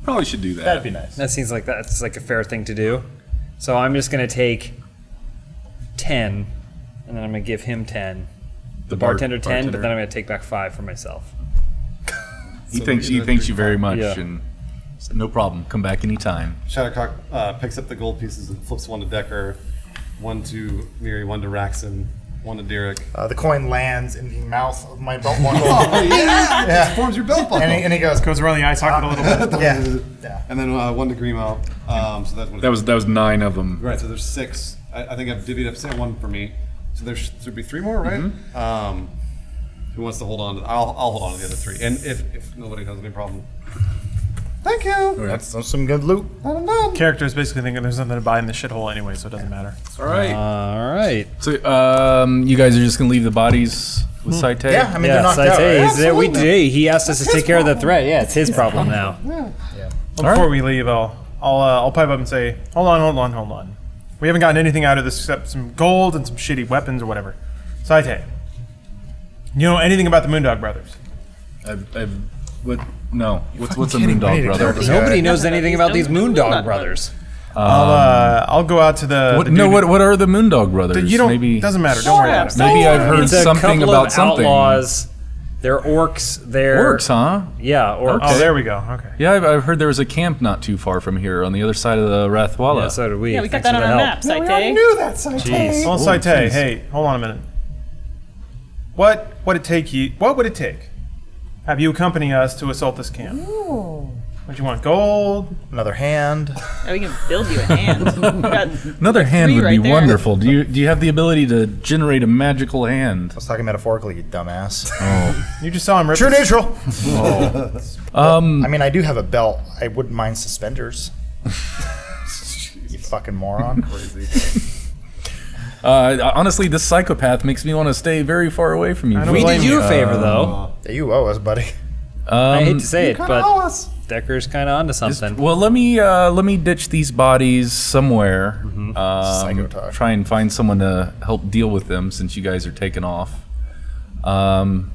Probably should do that. That'd be nice. That seems like that's like a fair thing to do. So I'm just gonna take 10, and then I'm gonna give him 10. The bartender 10, but then I'm gonna take back 5 for myself. He thanks you very much, Yeah. and no problem. Come back anytime. Shattercock picks up the gold pieces and flips one to Decker, one to Miri, one to Raxon, one to Derek. The coin lands in the mouth of my belt buckle. Oh, yeah! Yeah. Forms your belt buckle. And he goes, Goes around the eye socket a little bit. yeah. And then one to Grimo. So that's what That was 9 of them. right. So there's 6. I think I've divvied up, say, 1 for me. So there should be 3 more, right? Who wants to hold on? I'll hold on to the other 3. And if nobody has any problem. Thank you. That's some good loot. I'm done. Character's basically thinking there's nothing to buy in this shithole anyway, so it doesn't matter. All right. All right. So you guys are just gonna leave the bodies with Saite? Yeah, I mean, they're Yeah, knocked Saite, out. Right? he's there. He asked us to take care of the threat. Yeah, it's his problem now. Well, before we leave, I'll pipe up and say, hold on. We haven't gotten anything out of this except some gold and some shitty weapons or whatever. Saite, you know anything about the Moondog brothers? No. What's a Moondog brother? Nobody knows anything about these Moondog brothers. I'll go out to the. What are the Moondog brothers? You don't. Maybe Doesn't matter. Don't worry about it. Maybe I've heard It's a something couple about of something. outlaws. They're orcs. They're Orcs, huh? Yeah, orcs. Oh, there we go. Okay. Yeah, I've heard there was a camp not too far from here on the other side of the Rathwala. Yeah, so did we. Yeah, we got Thanks that for on the our help. map, We already Saite. knew that, Saite. Jeez. Well, Saite, hey, hold on a minute. What would it take? Have you accompany us to assault this camp? What you want? Gold? Another hand. Oh, we can build you a hand. We got Another hand 3 would right be there. wonderful. Do you have the ability to generate a magical hand? I was talking metaphorically, you dumbass. You just saw him rip True his- neutral. Oh. I mean, I do have a belt. I wouldn't mind suspenders. You fucking moron. Honestly, this psychopath makes me want to stay very far away from you. I don't We blame did you you. a favor, though. Yeah, you owe us, buddy. I hate to say it, Kinda owe but us. Decker's kind of onto something. Well, let me ditch these bodies somewhere. Psychotalk. Try and find someone to help deal with them since you guys are taking off. And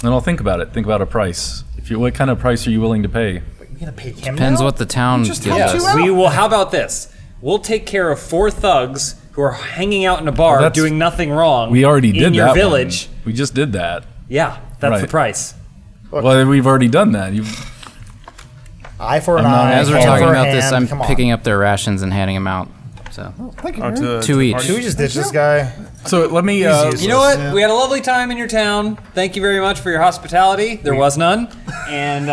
I'll think about it. Think about a price. What kind of price are you willing to pay? You're gonna pay him Depends now? what the town just gives helped us. you out. We will. How about this? We'll take care of 4 thugs who are hanging out in a bar that's- doing nothing wrong. We already did in your that village. one. We just did that. Yeah, that's the Right. price. Well, we've already done that. Eye for an I'm not- eye. As we're hand talking for a about this, hand. I'm Come on. picking up their rations and handing them out. So Thank you. Oh, Mary. 2 each. Should we just ditch this guy? So let me. You know what? We had a lovely time in your town. Thank you very much for your hospitality. There was none. And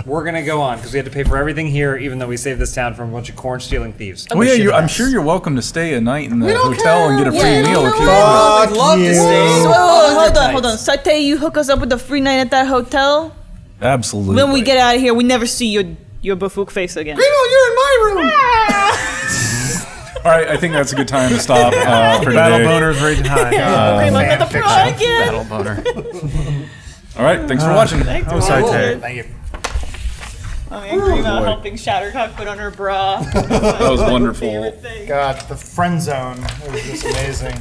we're going to go on because we had to pay for everything here, even though we saved this town from a bunch of corn-stealing thieves. Well, yeah, I'm us. sure you're welcome to stay a night in the don't hotel and get a care. free Yeah, meal you if you know want. We'd love to stay. Whoa, hold on. Saite, you hook us up with a free night at that hotel. Absolutely. When we get out of here, we never see your buffook face again. Grimo, you're in my room. All right, I think that's a good time to stop for Battle today. boners raging high. Grimo got the fan pro fiction. again. Battle boner. All right, thanks for watching. Thanks, Oh, Saite. Thank you. Oh, man, Grimo helping Shattercock put on her bra. That was wonderful. Favorite thing. God, the friend zone was just amazing.